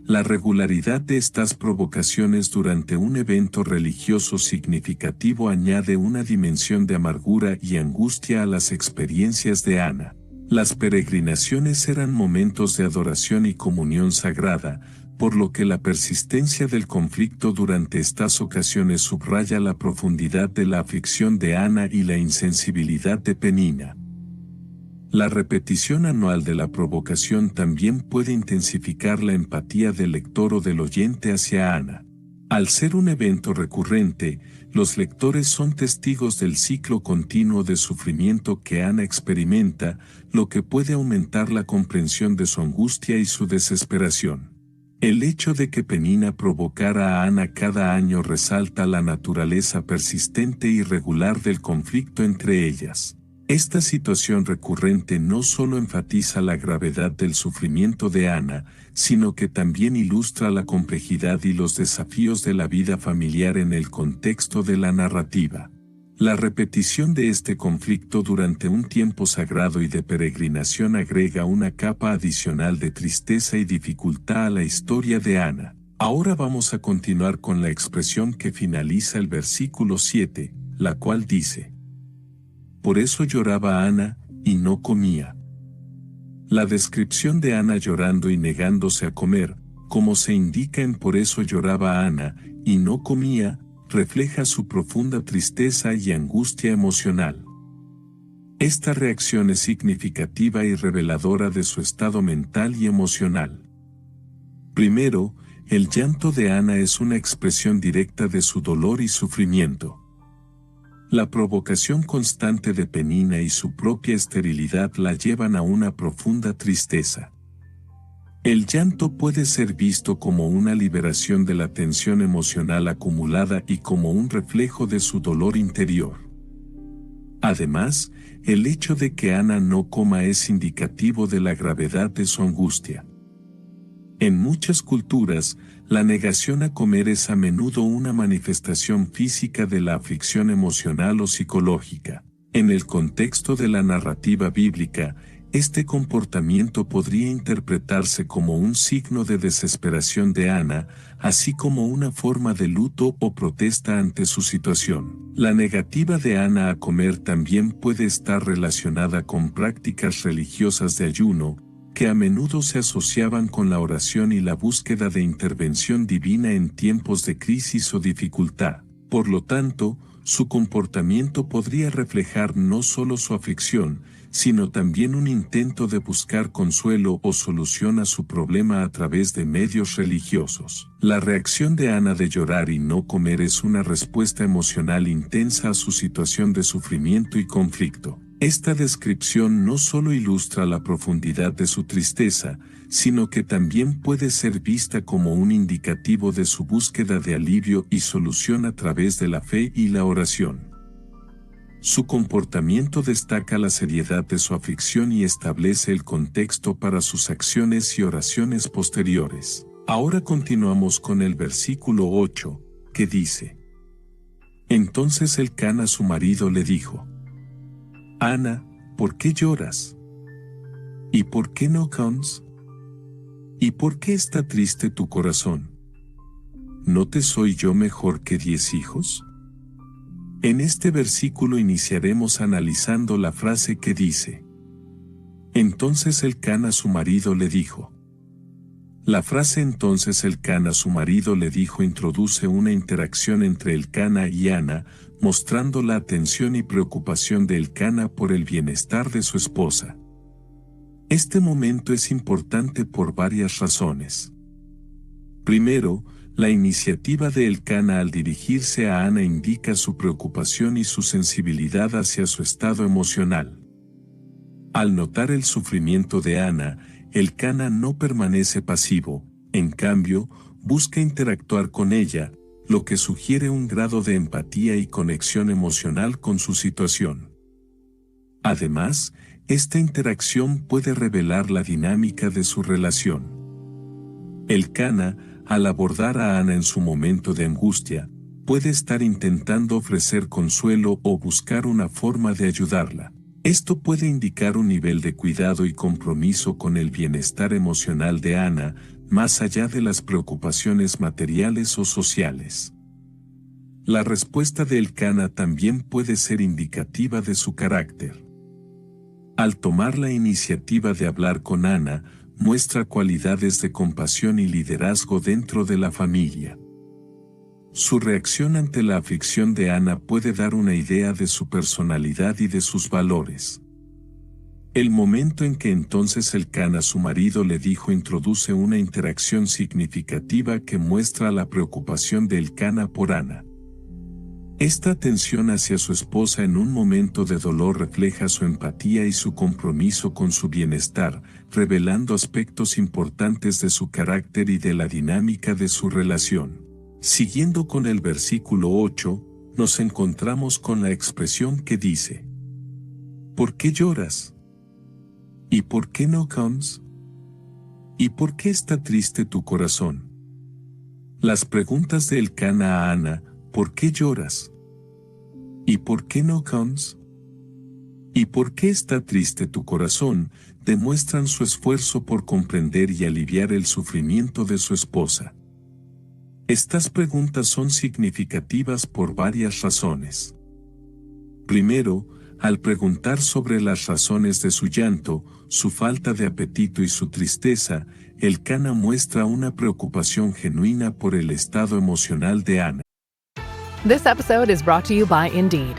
la regularidad de estas provocaciones durante un evento religioso significativo añade una dimensión de amargura y angustia a las experiencias de Ana. Las peregrinaciones eran momentos de adoración y comunión sagrada, por lo que la persistencia del conflicto durante estas ocasiones subraya la profundidad de la aflicción de Ana y la insensibilidad de Penina. La repetición anual de la provocación también puede intensificar la empatía del lector o del oyente hacia Ana. Al ser un evento recurrente, los lectores son testigos del ciclo continuo de sufrimiento que Ana experimenta, lo que puede aumentar la comprensión de su angustia y su desesperación. El hecho de que Penina provocara a Ana cada año resalta la naturaleza persistente y regular del conflicto entre ellas. Esta situación recurrente no solo enfatiza la gravedad del sufrimiento de Ana, sino que también ilustra la complejidad y los desafíos de la vida familiar en el contexto de la narrativa. La repetición de este conflicto durante un tiempo sagrado y de peregrinación agrega una capa adicional de tristeza y dificultad a la historia de Ana. Ahora vamos a continuar con la expresión que finaliza el versículo 7, la cual dice: Por eso lloraba Ana, y no comía. La descripción de Ana llorando y negándose a comer, como se indica en Por eso lloraba Ana, y no comía, refleja su profunda tristeza y angustia emocional. Esta reacción es significativa y reveladora de su estado mental y emocional. Primero, el llanto de Ana es una expresión directa de su dolor y sufrimiento. La provocación constante de Penina y su propia esterilidad la llevan a una profunda tristeza. El llanto puede ser visto como una liberación de la tensión emocional acumulada y como un reflejo de su dolor interior. Además, el hecho de que Ana no coma es indicativo de la gravedad de su angustia. En muchas culturas, la negación a comer es a menudo una manifestación física de la aflicción emocional o psicológica. En el contexto de la narrativa bíblica, este comportamiento podría interpretarse como un signo de desesperación de Ana, así como una forma de luto o protesta ante su situación. La negativa de Ana a comer también puede estar relacionada con prácticas religiosas de ayuno, que a menudo se asociaban con la oración y la búsqueda de intervención divina en tiempos de crisis o dificultad. Por lo tanto, su comportamiento podría reflejar no solo su aflicción, sino también un intento de buscar consuelo o solución a su problema a través de medios religiosos. La reacción de Ana de llorar y no comer es una respuesta emocional intensa a su situación de sufrimiento y conflicto. Esta descripción no solo ilustra la profundidad de su tristeza, sino que también puede ser vista como un indicativo de su búsqueda de alivio y solución a través de la fe y la oración. Su comportamiento destaca la seriedad de su aflicción y establece el contexto para sus acciones y oraciones posteriores. Ahora continuamos con el versículo 8, que dice: Entonces Elcana su marido le dijo: Ana, ¿por qué lloras? ¿Y por qué no comes? ¿Y por qué está triste tu corazón? ¿No te soy yo mejor que 10 hijos? En este versículo iniciaremos analizando la frase que dice: entonces Elcana a su marido le dijo. La frase entonces Elcana a su marido le dijo introduce una interacción entre Elcana y Ana, mostrando la atención y preocupación de Elcana por el bienestar de su esposa. Este momento es importante por varias razones. Primero, la iniciativa de Elcana al dirigirse a Ana indica su preocupación y su sensibilidad hacia su estado emocional. Al notar el sufrimiento de Ana, Elcana no permanece pasivo, en cambio, busca interactuar con ella, lo que sugiere un grado de empatía y conexión emocional con su situación. Además, esta interacción puede revelar la dinámica de su relación. Elcana, al abordar a Ana en su momento de angustia, puede estar intentando ofrecer consuelo o buscar una forma de ayudarla. Esto puede indicar un nivel de cuidado y compromiso con el bienestar emocional de Ana, más allá de las preocupaciones materiales o sociales. La respuesta de Elcana también puede ser indicativa de su carácter. Al tomar la iniciativa de hablar con Ana, muestra cualidades de compasión y liderazgo dentro de la familia. Su reacción ante la aflicción de Ana puede dar una idea de su personalidad y de sus valores. El momento en que entonces Elcana, su marido, le dijo introduce una interacción significativa que muestra la preocupación de Elcana por Ana. Esta atención hacia su esposa en un momento de dolor refleja su empatía y su compromiso con su bienestar, revelando aspectos importantes de su carácter y de la dinámica de su relación. Siguiendo con el versículo 8, nos encontramos con la expresión que dice: ¿por qué lloras? ¿Y por qué no comes? ¿Y por qué está triste tu corazón? Las preguntas de Elcana a Ana: ¿por qué lloras? ¿Y por qué no comes? ¿Y por qué está triste tu corazón?, demuestran su esfuerzo por comprender y aliviar el sufrimiento de su esposa. Estas preguntas son significativas por varias razones. Primero, al preguntar sobre las razones de su llanto, su falta de apetito y su tristeza, Elcana muestra una preocupación genuina por el estado emocional de Ana. This episode is brought to you by Indeed.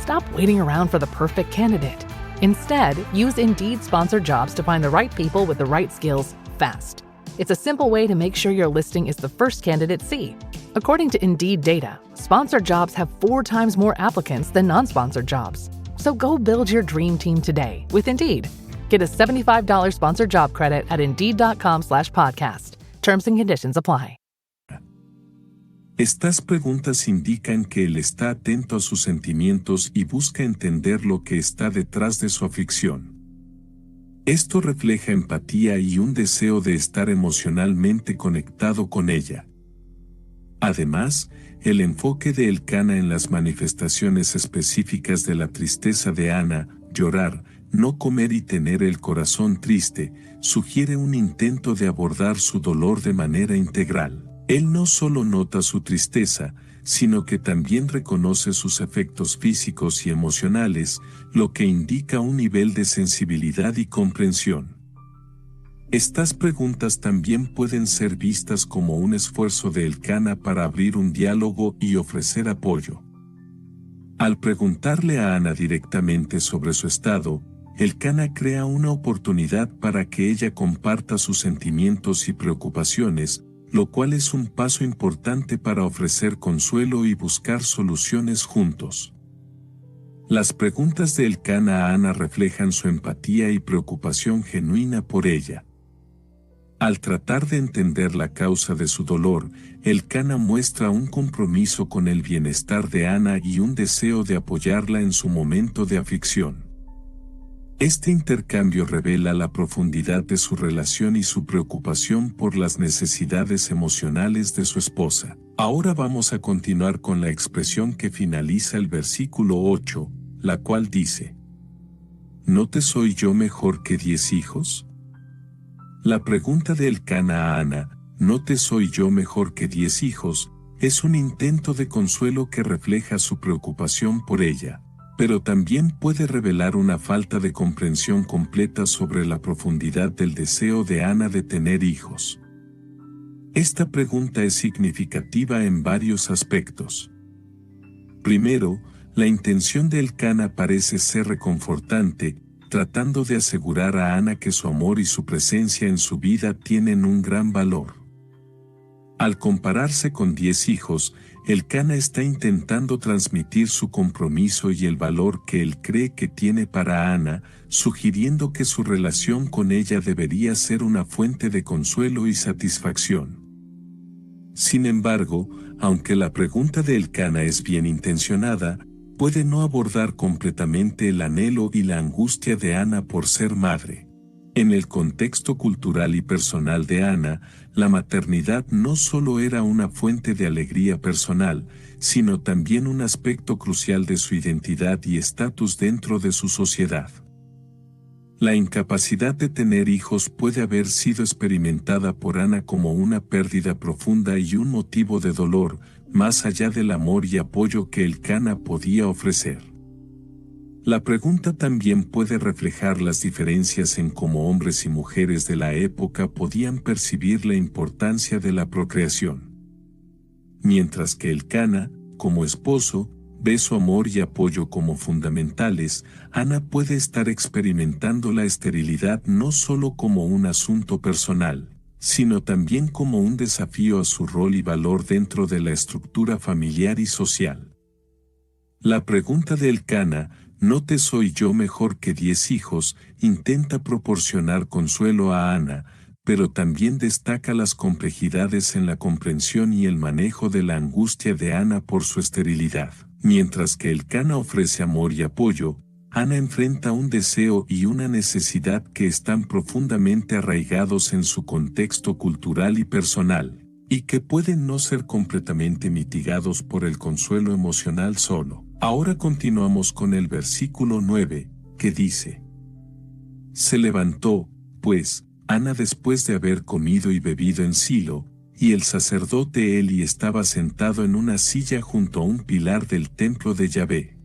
Stop waiting around for the perfect candidate. Instead, use Indeed sponsored jobs to find the right people with the right skills fast. It's a simple way to make sure your listing is the first candidates see. According to Indeed data, sponsored jobs have 4 times more applicants than non-sponsored jobs. So go build your dream team today with Indeed. Get a $75 sponsored job credit at Indeed.com/podcast. Terms and conditions apply. Estas preguntas indican que él está atento a sus sentimientos y busca entender lo que está detrás de su aflicción. Esto refleja empatía y un deseo de estar emocionalmente conectado con ella. Además, el enfoque de Elcana en las manifestaciones específicas de la tristeza de Ana, llorar, no comer y tener el corazón triste, sugiere un intento de abordar su dolor de manera integral. Él no solo nota su tristeza, sino que también reconoce sus efectos físicos y emocionales, lo que indica un nivel de sensibilidad y comprensión. Estas preguntas también pueden ser vistas como un esfuerzo de Elcana para abrir un diálogo y ofrecer apoyo. Al preguntarle a Ana directamente sobre su estado, Elcana crea una oportunidad para que ella comparta sus sentimientos y preocupaciones, lo cual es un paso importante para ofrecer consuelo y buscar soluciones juntos. Las preguntas de Elcana a Ana reflejan su empatía y preocupación genuina por ella. Al tratar de entender la causa de su dolor, Elcana muestra un compromiso con el bienestar de Ana y un deseo de apoyarla en su momento de aflicción. Este intercambio revela la profundidad de su relación y su preocupación por las necesidades emocionales de su esposa. Ahora vamos a continuar con la expresión que finaliza el versículo 8, la cual dice: ¿no te soy yo mejor que 10 hijos? La pregunta de Elcana a Ana ¿no te soy yo mejor que 10 hijos?, es un intento de consuelo que refleja su preocupación por ella, pero también puede revelar una falta de comprensión completa sobre la profundidad del deseo de Ana de tener hijos. Esta pregunta es significativa en varios aspectos. Primero, la intención de Elcana parece ser reconfortante, tratando de asegurar a Ana que su amor y su presencia en su vida tienen un gran valor. Al compararse con 10 hijos, Elcana está intentando transmitir su compromiso y el valor que él cree que tiene para Ana, sugiriendo que su relación con ella debería ser una fuente de consuelo y satisfacción. Sin embargo, aunque la pregunta de Elcana es bien intencionada, puede no abordar completamente el anhelo y la angustia de Ana por ser madre. En el contexto cultural y personal de Ana, la maternidad no solo era una fuente de alegría personal, sino también un aspecto crucial de su identidad y estatus dentro de su sociedad. La incapacidad de tener hijos puede haber sido experimentada por Ana como una pérdida profunda y un motivo de dolor, más allá del amor y apoyo que Elcana podía ofrecer. La pregunta también puede reflejar las diferencias en cómo hombres y mujeres de la época podían percibir la importancia de la procreación. Mientras que Elcana, como esposo, ve su amor y apoyo como fundamentales, Ana puede estar experimentando la esterilidad no solo como un asunto personal, sino también como un desafío a su rol y valor dentro de la estructura familiar y social. La pregunta de Elcana, ¿no te soy yo mejor que 10 hijos?, intenta proporcionar consuelo a Ana, pero también destaca las complejidades en la comprensión y el manejo de la angustia de Ana por su esterilidad. Mientras que Elcana ofrece amor y apoyo, Ana enfrenta un deseo y una necesidad que están profundamente arraigados en su contexto cultural y personal, y que pueden no ser completamente mitigados por el consuelo emocional solo. Ahora continuamos con el versículo 9, que dice: Se levantó, pues, Ana después de haber comido y bebido en Silo, y el sacerdote Eli estaba sentado en una silla junto a un pilar del templo de Yahvé.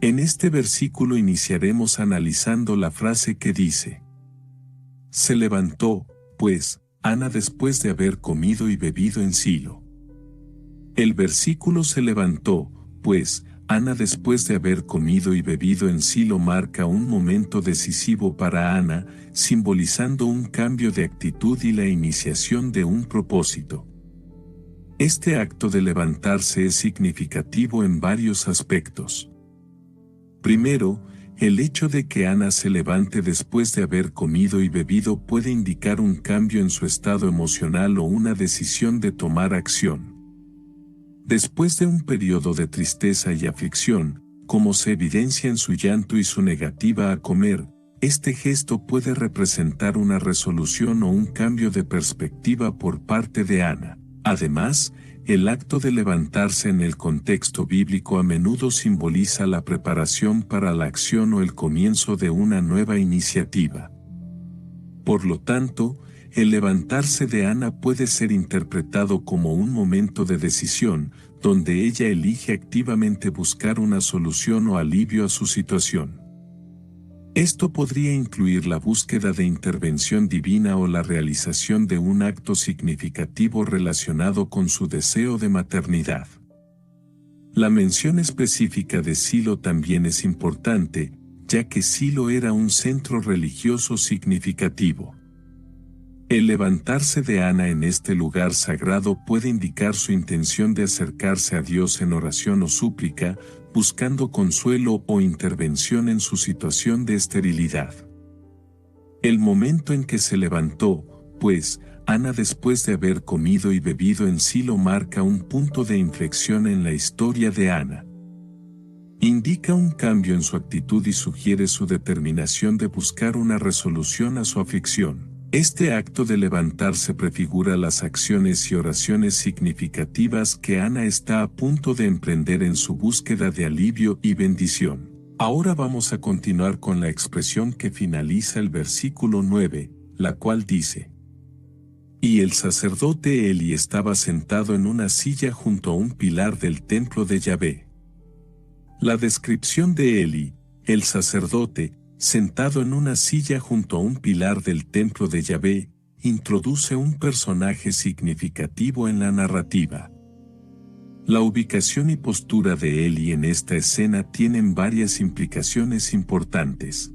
En este versículo iniciaremos analizando la frase que dice: Se levantó, pues, Ana después de haber comido y bebido en Silo. El versículo se levantó, pues, Ana después de haber comido y bebido en Silo marca un momento decisivo para Ana, simbolizando un cambio de actitud y la iniciación de un propósito. Este acto de levantarse es significativo en varios aspectos. Primero, el hecho de que Ana se levante después de haber comido y bebido puede indicar un cambio en su estado emocional o una decisión de tomar acción. Después de un periodo de tristeza y aflicción, como se evidencia en su llanto y su negativa a comer, este gesto puede representar una resolución o un cambio de perspectiva por parte de Ana. Además, el acto de levantarse en el contexto bíblico a menudo simboliza la preparación para la acción o el comienzo de una nueva iniciativa. Por lo tanto, el levantarse de Ana puede ser interpretado como un momento de decisión, donde ella elige activamente buscar una solución o alivio a su situación. Esto podría incluir la búsqueda de intervención divina o la realización de un acto significativo relacionado con su deseo de maternidad. La mención específica de Silo también es importante, ya que Silo era un centro religioso significativo. El levantarse de Ana en este lugar sagrado puede indicar su intención de acercarse a Dios en oración o súplica, buscando consuelo o intervención en su situación de esterilidad. El momento en que se levantó, pues, Ana después de haber comido y bebido en Silo marca un punto de inflexión en la historia de Ana. Indica un cambio en su actitud y sugiere su determinación de buscar una resolución a su aflicción. Este acto de levantarse prefigura las acciones y oraciones significativas que Ana está a punto de emprender en su búsqueda de alivio y bendición. Ahora vamos a continuar con la expresión que finaliza el versículo 9, la cual dice: Y el sacerdote Eli estaba sentado en una silla junto a un pilar del templo de Yahvé. La descripción de Eli, el sacerdote, sentado en una silla junto a un pilar del templo de Yahvé, introduce un personaje significativo en la narrativa. La ubicación y postura de Eli en esta escena tienen varias implicaciones importantes.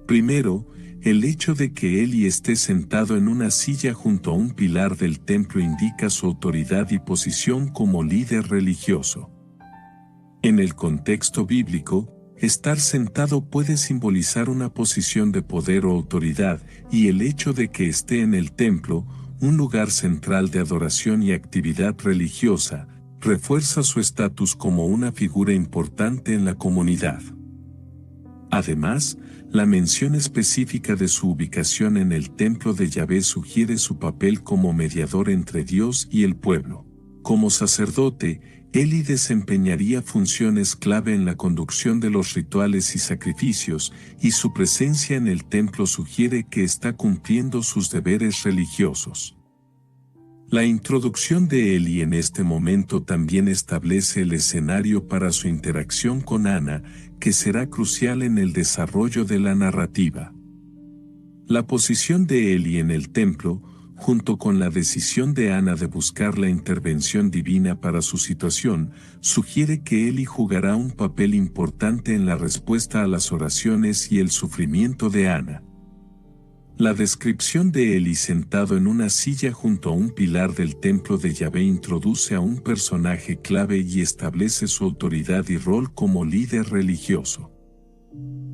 Primero, el hecho de que Eli esté sentado en una silla junto a un pilar del templo indica su autoridad y posición como líder religioso. En el contexto bíblico, estar sentado puede simbolizar una posición de poder o autoridad, y el hecho de que esté en el templo, un lugar central de adoración y actividad religiosa, refuerza su estatus como una figura importante en la comunidad. Además, la mención específica de su ubicación en el templo de Yahvé sugiere su papel como mediador entre Dios y el pueblo. Como sacerdote, Eli desempeñaría funciones clave en la conducción de los rituales y sacrificios, y su presencia en el templo sugiere que está cumpliendo sus deberes religiosos. La introducción de Eli en este momento también establece el escenario para su interacción con Ana, que será crucial en el desarrollo de la narrativa. La posición de Eli en el templo, junto con la decisión de Ana de buscar la intervención divina para su situación, sugiere que Eli jugará un papel importante en la respuesta a las oraciones y el sufrimiento de Ana. La descripción de Eli sentado en una silla junto a un pilar del templo de Yahvé introduce a un personaje clave y establece su autoridad y rol como líder religioso.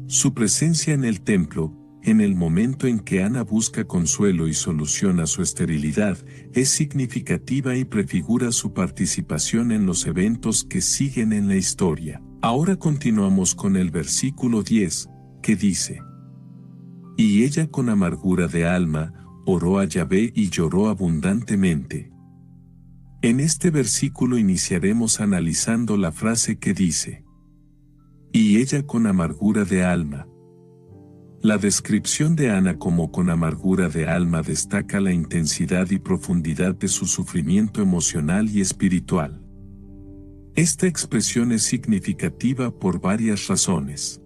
Su presencia en el templo, en el momento en que Ana busca consuelo y solución a su esterilidad, es significativa y prefigura su participación en los eventos que siguen en la historia. Ahora continuamos con el versículo 10, que dice: Y ella con amargura de alma, oró a Yahvé y lloró abundantemente. En este versículo iniciaremos analizando la frase que dice: Y ella con amargura de alma. La descripción de Ana como con amargura de alma destaca la intensidad y profundidad de su sufrimiento emocional y espiritual. Esta expresión es significativa por varias razones.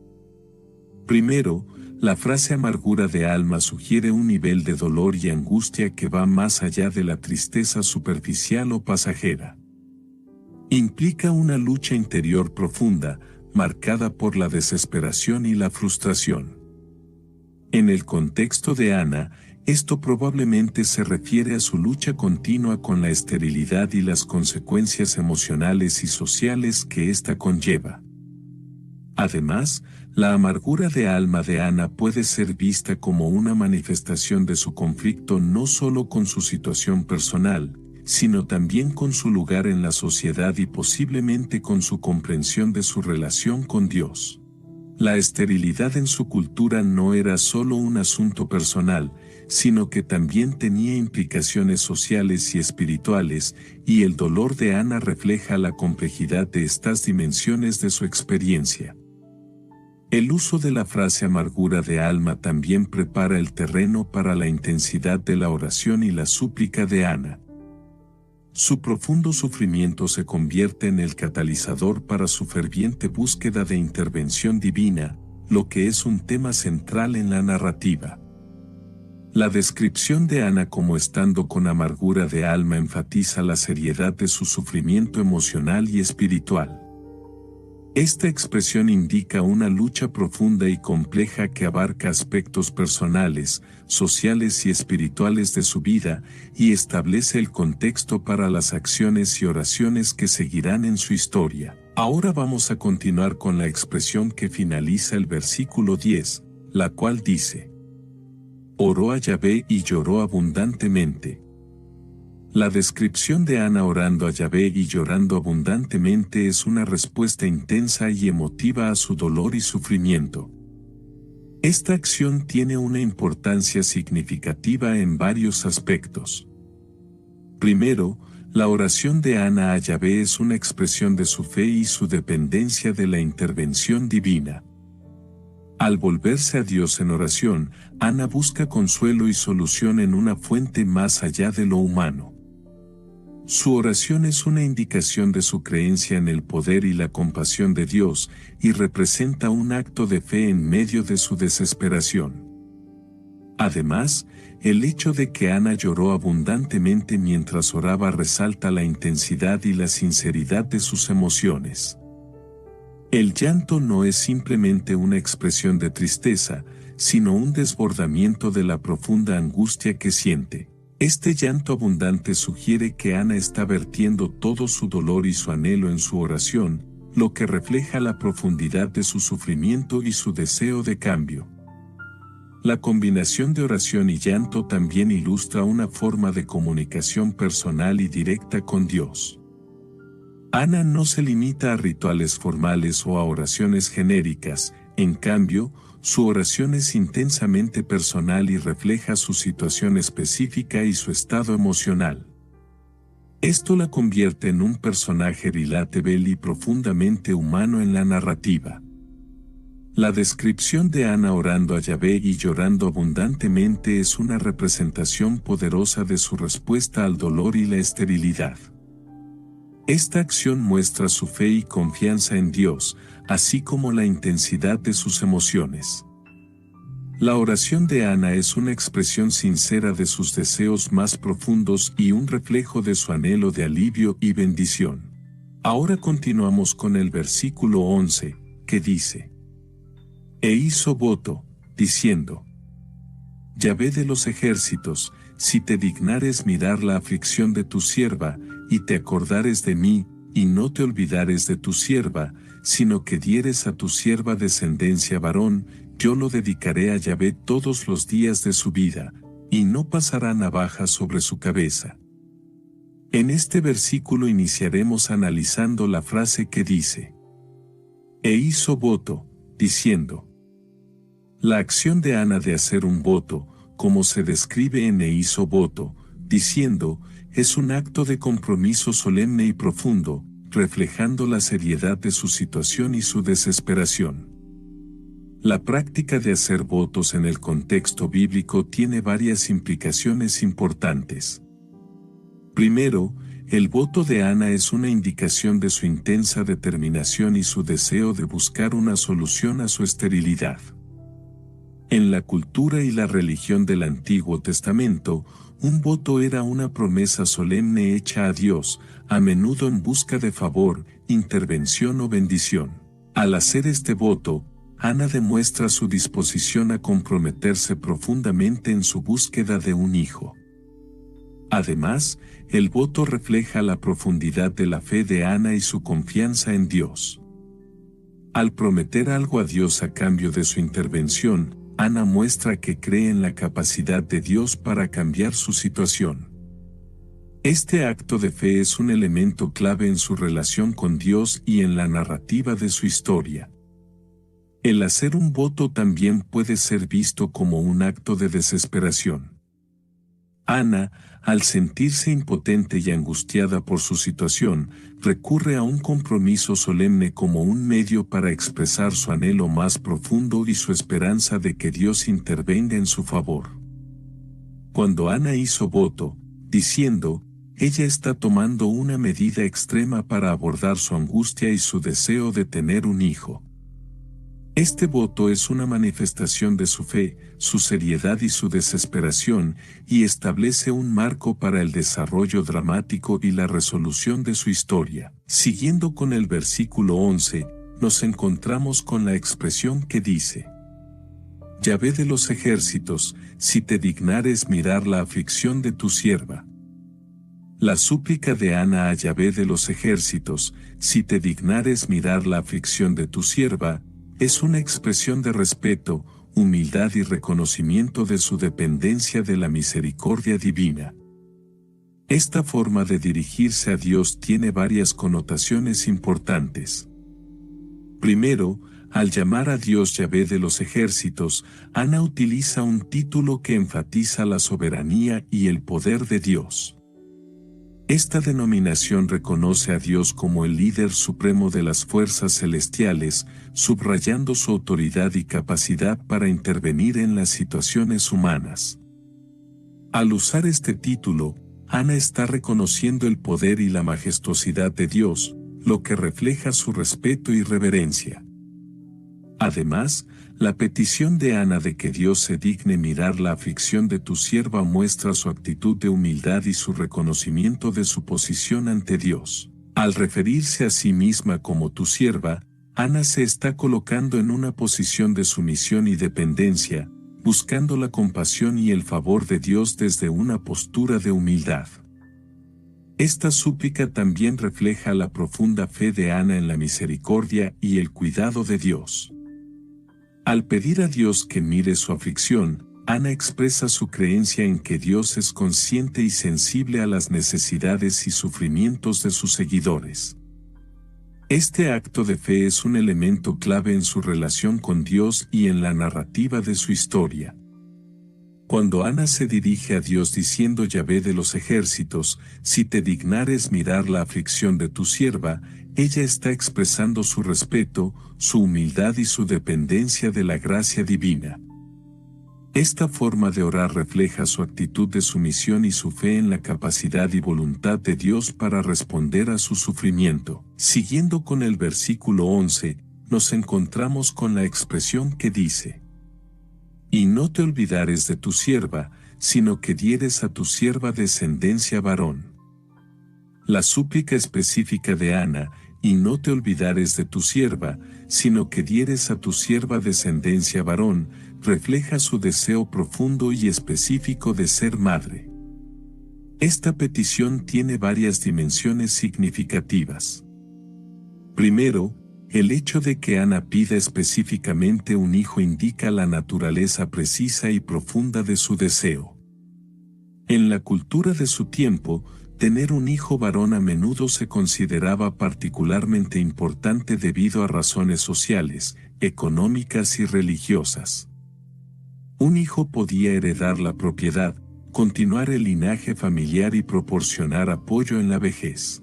Primero, la frase amargura de alma sugiere un nivel de dolor y angustia que va más allá de la tristeza superficial o pasajera. Implica una lucha interior profunda, marcada por la desesperación y la frustración. En el contexto de Ana, esto probablemente se refiere a su lucha continua con la esterilidad y las consecuencias emocionales y sociales que ésta conlleva. Además, la amargura de alma de Ana puede ser vista como una manifestación de su conflicto no solo con su situación personal, sino también con su lugar en la sociedad y posiblemente con su comprensión de su relación con Dios. La esterilidad en su cultura no era solo un asunto personal, sino que también tenía implicaciones sociales y espirituales, y el dolor de Ana refleja la complejidad de estas dimensiones de su experiencia. El uso de la frase amargura de alma también prepara el terreno para la intensidad de la oración y la súplica de Ana. Su profundo sufrimiento se convierte en el catalizador para su ferviente búsqueda de intervención divina, lo que es un tema central en la narrativa. La descripción de Ana como estando con amargura de alma enfatiza la seriedad de su sufrimiento emocional y espiritual. Esta expresión indica una lucha profunda y compleja que abarca aspectos personales, sociales y espirituales de su vida, y establece el contexto para las acciones y oraciones que seguirán en su historia. Ahora vamos a continuar con la expresión que finaliza el versículo 10, la cual dice: Oró a Yahvé y lloró abundantemente. La descripción de Ana orando a Yahvé y llorando abundantemente es una respuesta intensa y emotiva a su dolor y sufrimiento. Esta acción tiene una importancia significativa en varios aspectos. Primero, la oración de Ana a Yahvé es una expresión de su fe y su dependencia de la intervención divina. Al volverse a Dios en oración, Ana busca consuelo y solución en una fuente más allá de lo humano. Su oración es una indicación de su creencia en el poder y la compasión de Dios, y representa un acto de fe en medio de su desesperación. Además, el hecho de que Ana lloró abundantemente mientras oraba resalta la intensidad y la sinceridad de sus emociones. El llanto no es simplemente una expresión de tristeza, sino un desbordamiento de la profunda angustia que siente. Este llanto abundante sugiere que Ana está vertiendo todo su dolor y su anhelo en su oración, lo que refleja la profundidad de su sufrimiento y su deseo de cambio. La combinación de oración y llanto también ilustra una forma de comunicación personal y directa con Dios. Ana no se limita a rituales formales o a oraciones genéricas, en cambio, su oración es intensamente personal y refleja su situación específica y su estado emocional. Esto la convierte en un personaje relatable y profundamente humano en la narrativa. La descripción de Ana orando a Yahvé y llorando abundantemente es una representación poderosa de su respuesta al dolor y la esterilidad. Esta acción muestra su fe y confianza en Dios, así como la intensidad de sus emociones. La oración de Ana es una expresión sincera de sus deseos más profundos y un reflejo de su anhelo de alivio y bendición. Ahora continuamos con el versículo 11, que dice: E hizo voto, diciendo: Yahvé de los ejércitos, si te dignares mirar la aflicción de tu sierva, y te acordares de mí, y no te olvidares de tu sierva, sino que dieres a tu sierva descendencia varón, yo lo dedicaré a Yahvé todos los días de su vida, y no pasará navaja sobre su cabeza. En este versículo iniciaremos analizando la frase que dice: E hizo voto, diciendo. La acción de Ana de hacer un voto, como se describe en E hizo voto, diciendo, es un acto de compromiso solemne y profundo, reflejando la seriedad de su situación y su desesperación. La práctica de hacer votos en el contexto bíblico tiene varias implicaciones importantes. Primero, el voto de Ana es una indicación de su intensa determinación y su deseo de buscar una solución a su esterilidad. En la cultura y la religión del Antiguo Testamento, un voto era una promesa solemne hecha a Dios, a menudo en busca de favor, intervención o bendición. Al hacer este voto, Ana demuestra su disposición a comprometerse profundamente en su búsqueda de un hijo. Además, el voto refleja la profundidad de la fe de Ana y su confianza en Dios. Al prometer algo a Dios a cambio de su intervención, Ana muestra que cree en la capacidad de Dios para cambiar su situación. Este acto de fe es un elemento clave en su relación con Dios y en la narrativa de su historia. El hacer un voto también puede ser visto como un acto de desesperación. Ana, al sentirse impotente y angustiada por su situación, recurre a un compromiso solemne como un medio para expresar su anhelo más profundo y su esperanza de que Dios intervenga en su favor. Cuando Ana hizo voto, diciendo, ella está tomando una medida extrema para abordar su angustia y su deseo de tener un hijo. Este voto es una manifestación de su fe, su seriedad y su desesperación, y establece un marco para el desarrollo dramático y la resolución de su historia. Siguiendo con el versículo 11, nos encontramos con la expresión que dice: Yahvé de los ejércitos, si te dignares mirar la aflicción de tu sierva. La súplica de Ana a Yahvé de los ejércitos, si te dignares mirar la aflicción de tu sierva, es una expresión de respeto, humildad y reconocimiento de su dependencia de la misericordia divina. Esta forma de dirigirse a Dios tiene varias connotaciones importantes. Primero, al llamar a Dios Yahvé de los ejércitos, Ana utiliza un título que enfatiza la soberanía y el poder de Dios. Esta denominación reconoce a Dios como el líder supremo de las fuerzas celestiales, subrayando su autoridad y capacidad para intervenir en las situaciones humanas. Al usar este título, Ana está reconociendo el poder y la majestuosidad de Dios, lo que refleja su respeto y reverencia. Además, la petición de Ana de que Dios se digne mirar la aflicción de tu sierva muestra su actitud de humildad y su reconocimiento de su posición ante Dios. Al referirse a sí misma como tu sierva, Ana se está colocando en una posición de sumisión y dependencia, buscando la compasión y el favor de Dios desde una postura de humildad. Esta súplica también refleja la profunda fe de Ana en la misericordia y el cuidado de Dios. Al pedir a Dios que mire su aflicción, Ana expresa su creencia en que Dios es consciente y sensible a las necesidades y sufrimientos de sus seguidores. Este acto de fe es un elemento clave en su relación con Dios y en la narrativa de su historia. Cuando Ana se dirige a Dios diciendo Yahvé de los ejércitos, si te dignares mirar la aflicción de tu sierva, ella está expresando su respeto, su humildad y su dependencia de la gracia divina. Esta forma de orar refleja su actitud de sumisión y su fe en la capacidad y voluntad de Dios para responder a su sufrimiento. Siguiendo con el versículo 11, nos encontramos con la expresión que dice: Y no te olvidares de tu sierva, sino que dieres a tu sierva descendencia varón. La súplica específica de Ana, y no te olvidares de tu sierva, sino que dieres a tu sierva descendencia varón, refleja su deseo profundo y específico de ser madre. Esta petición tiene varias dimensiones significativas. Primero, el hecho de que Ana pida específicamente un hijo indica la naturaleza precisa y profunda de su deseo. En la cultura de su tiempo, tener un hijo varón a menudo se consideraba particularmente importante debido a razones sociales, económicas y religiosas. Un hijo podía heredar la propiedad, continuar el linaje familiar y proporcionar apoyo en la vejez.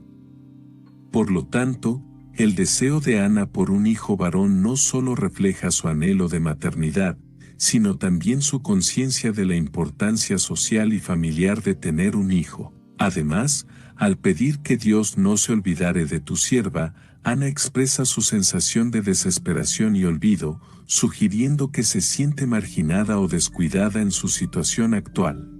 Por lo tanto, el deseo de Ana por un hijo varón no solo refleja su anhelo de maternidad, sino también su conciencia de la importancia social y familiar de tener un hijo. Además, al pedir que Dios no se olvidare de tu sierva, Ana expresa su sensación de desesperación y olvido, sugiriendo que se siente marginada o descuidada en su situación actual.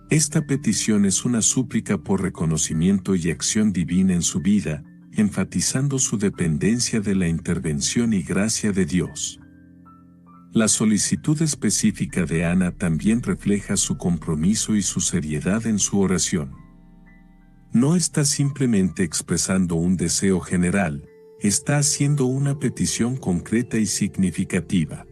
Esta petición es una súplica por reconocimiento y acción divina en su vida, enfatizando su dependencia de la intervención y gracia de Dios. La solicitud específica de Ana también refleja su compromiso y su seriedad en su oración. No está simplemente expresando un deseo general, está haciendo una petición concreta y significativa.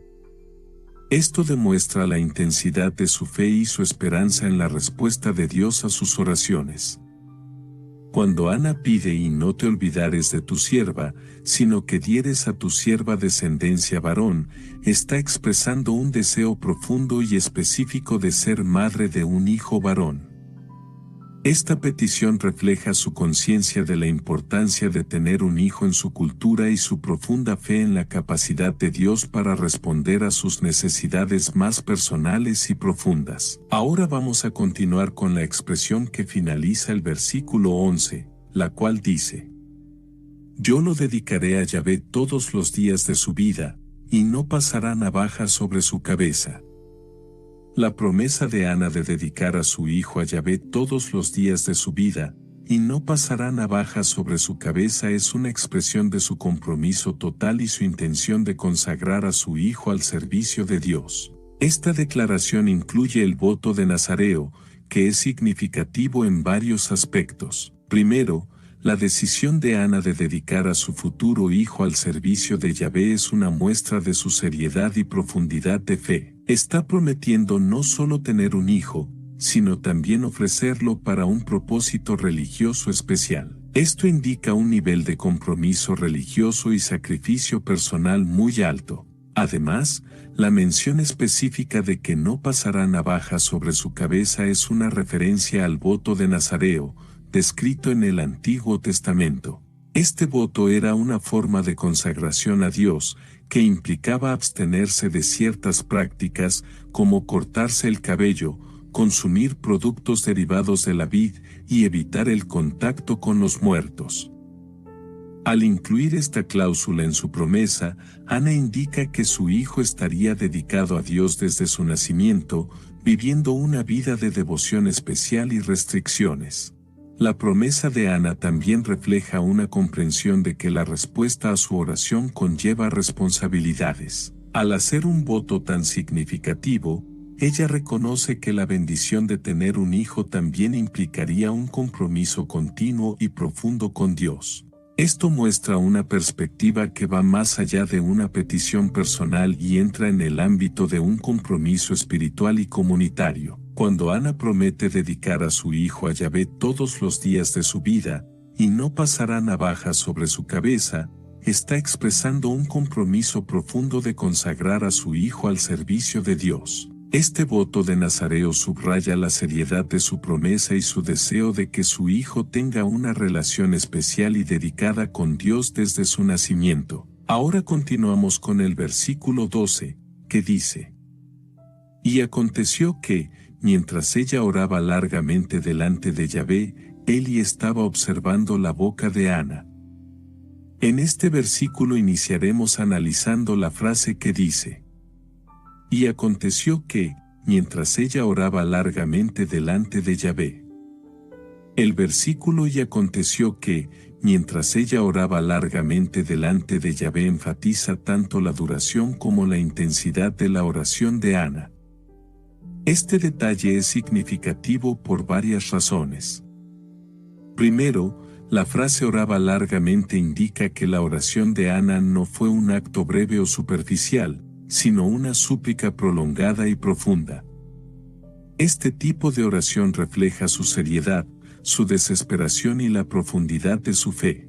Esto demuestra la intensidad de su fe y su esperanza en la respuesta de Dios a sus oraciones. Cuando Ana pide y no te olvidares de tu sierva, sino que dieres a tu sierva descendencia varón, está expresando un deseo profundo y específico de ser madre de un hijo varón. Esta petición refleja su conciencia de la importancia de tener un hijo en su cultura y su profunda fe en la capacidad de Dios para responder a sus necesidades más personales y profundas. Ahora vamos a continuar con la expresión que finaliza el versículo 11, la cual dice: Yo lo dedicaré a Yahvé todos los días de su vida, y no pasará navaja sobre su cabeza. La promesa de Ana de dedicar a su hijo a Yahvé todos los días de su vida, y no pasará navaja sobre su cabeza es una expresión de su compromiso total y su intención de consagrar a su hijo al servicio de Dios. Esta declaración incluye el voto de Nazareo, que es significativo en varios aspectos. Primero, la decisión de Ana de dedicar a su futuro hijo al servicio de Yahvé es una muestra de su seriedad y profundidad de fe. Está prometiendo no solo tener un hijo, sino también ofrecerlo para un propósito religioso especial. Esto indica un nivel de compromiso religioso y sacrificio personal muy alto. Además, la mención específica de que no pasará navaja sobre su cabeza es una referencia al voto de Nazareo, descrito en el Antiguo Testamento. Este voto era una forma de consagración a Dios, que implicaba abstenerse de ciertas prácticas, como cortarse el cabello, consumir productos derivados de la vid y evitar el contacto con los muertos. Al incluir esta cláusula en su promesa, Ana indica que su hijo estaría dedicado a Dios desde su nacimiento, viviendo una vida de devoción especial y restricciones. La promesa de Ana también refleja una comprensión de que la respuesta a su oración conlleva responsabilidades. Al hacer un voto tan significativo, ella reconoce que la bendición de tener un hijo también implicaría un compromiso continuo y profundo con Dios. Esto muestra una perspectiva que va más allá de una petición personal y entra en el ámbito de un compromiso espiritual y comunitario. Cuando Ana promete dedicar a su hijo a Yahvé todos los días de su vida, y no pasará navaja sobre su cabeza, está expresando un compromiso profundo de consagrar a su hijo al servicio de Dios. Este voto de Nazareo subraya la seriedad de su promesa y su deseo de que su hijo tenga una relación especial y dedicada con Dios desde su nacimiento. Ahora continuamos con el versículo 12, que dice: Y aconteció que, mientras ella oraba largamente delante de Yahvé, Eli estaba observando la boca de Ana. En este versículo iniciaremos analizando la frase que dice: Y aconteció que, mientras ella oraba largamente delante de Yahvé. El versículo "y aconteció que", mientras ella oraba largamente delante de Yahvé, enfatiza tanto la duración como la intensidad de la oración de Ana. Este detalle es significativo por varias razones. Primero, la frase oraba largamente indica que la oración de Ana no fue un acto breve o superficial, sino una súplica prolongada y profunda. Este tipo de oración refleja su seriedad, su desesperación y la profundidad de su fe.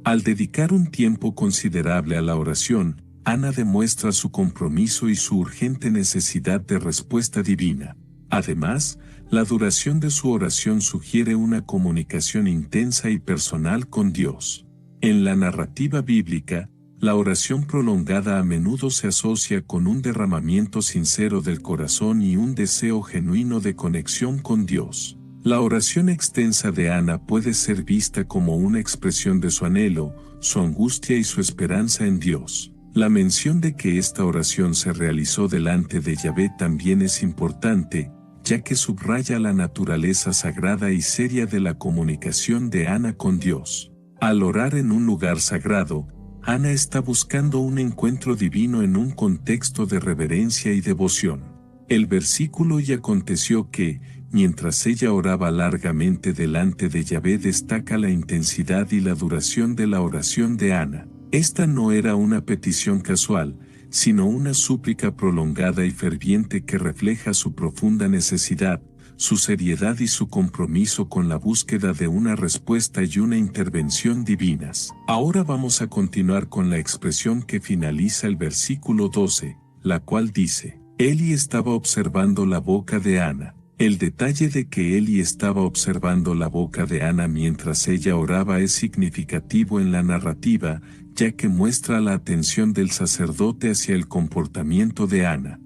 Al dedicar un tiempo considerable a la oración, Ana demuestra su compromiso y su urgente necesidad de respuesta divina. Además, la duración de su oración sugiere una comunicación intensa y personal con Dios. En la narrativa bíblica, la oración prolongada a menudo se asocia con un derramamiento sincero del corazón y un deseo genuino de conexión con Dios. La oración extensa de Ana puede ser vista como una expresión de su anhelo, su angustia y su esperanza en Dios. La mención de que esta oración se realizó delante de Yahvé también es importante, ya que subraya la naturaleza sagrada y seria de la comunicación de Ana con Dios. Al orar en un lugar sagrado, Ana está buscando un encuentro divino en un contexto de reverencia y devoción. El versículo "y aconteció que", mientras ella oraba largamente delante de Yahvé, destaca la intensidad y la duración de la oración de Ana. Esta no era una petición casual, sino una súplica prolongada y ferviente que refleja su profunda necesidad, su seriedad y su compromiso con la búsqueda de una respuesta y una intervención divinas. Ahora vamos a continuar con la expresión que finaliza el versículo 12, la cual dice: Eli estaba observando la boca de Ana. El detalle de que Eli estaba observando la boca de Ana mientras ella oraba es significativo en la narrativa, ya que muestra la atención del sacerdote hacia el comportamiento de Ana.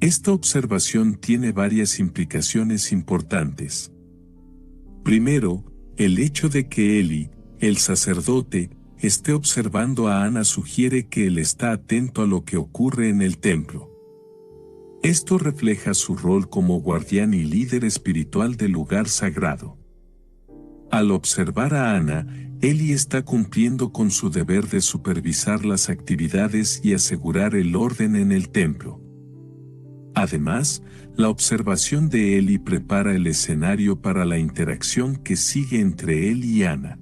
Esta observación tiene varias implicaciones importantes. Primero, el hecho de que Eli, el sacerdote, esté observando a Ana sugiere que él está atento a lo que ocurre en el templo. Esto refleja su rol como guardián y líder espiritual del lugar sagrado. Al observar a Ana, Eli está cumpliendo con su deber de supervisar las actividades y asegurar el orden en el templo. Además, la observación de Eli prepara el escenario para la interacción que sigue entre él y Ana.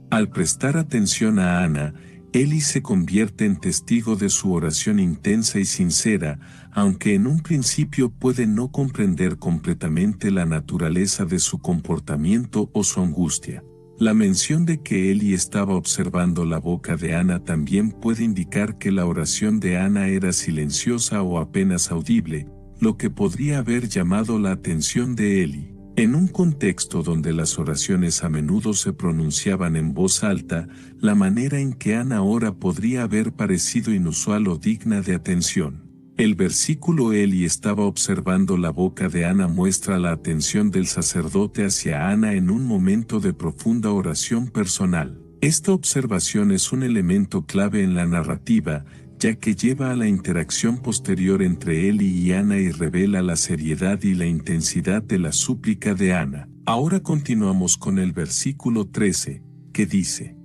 Al prestar atención a Ana, Eli se convierte en testigo de su oración intensa y sincera, aunque en un principio puede no comprender completamente la naturaleza de su comportamiento o su angustia. La mención de que Eli estaba observando la boca de Ana también puede indicar que la oración de Ana era silenciosa o apenas audible, lo que podría haber llamado la atención de Eli. En un contexto donde las oraciones a menudo se pronunciaban en voz alta, la manera en que Ana ora podría haber parecido inusual o digna de atención. El versículo Eli estaba observando la boca de Ana muestra la atención del sacerdote hacia Ana en un momento de profunda oración personal. Esta observación es un elemento clave en la narrativa, ya que lleva a la interacción posterior entre Eli y Ana y revela la seriedad y la intensidad de la súplica de Ana. Ahora continuamos con el versículo 13, que dice: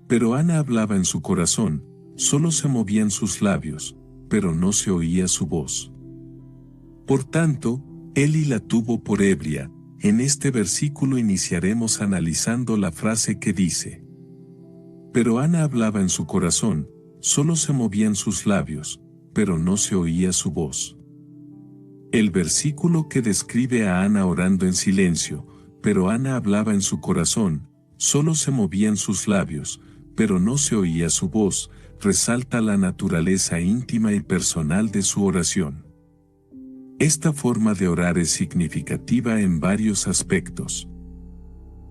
Pero Ana hablaba en su corazón, solo se movían sus labios, pero no se oía su voz. Por tanto, Eli la tuvo por ebria. En este versículo iniciaremos analizando la frase que dice: Pero Ana hablaba en su corazón, solo se movían sus labios, pero no se oía su voz. El versículo que describe a Ana orando en silencio, pero Ana hablaba en su corazón, solo se movían sus labios, pero no se oía su voz, resalta la naturaleza íntima y personal de su oración. Esta forma de orar es significativa en varios aspectos.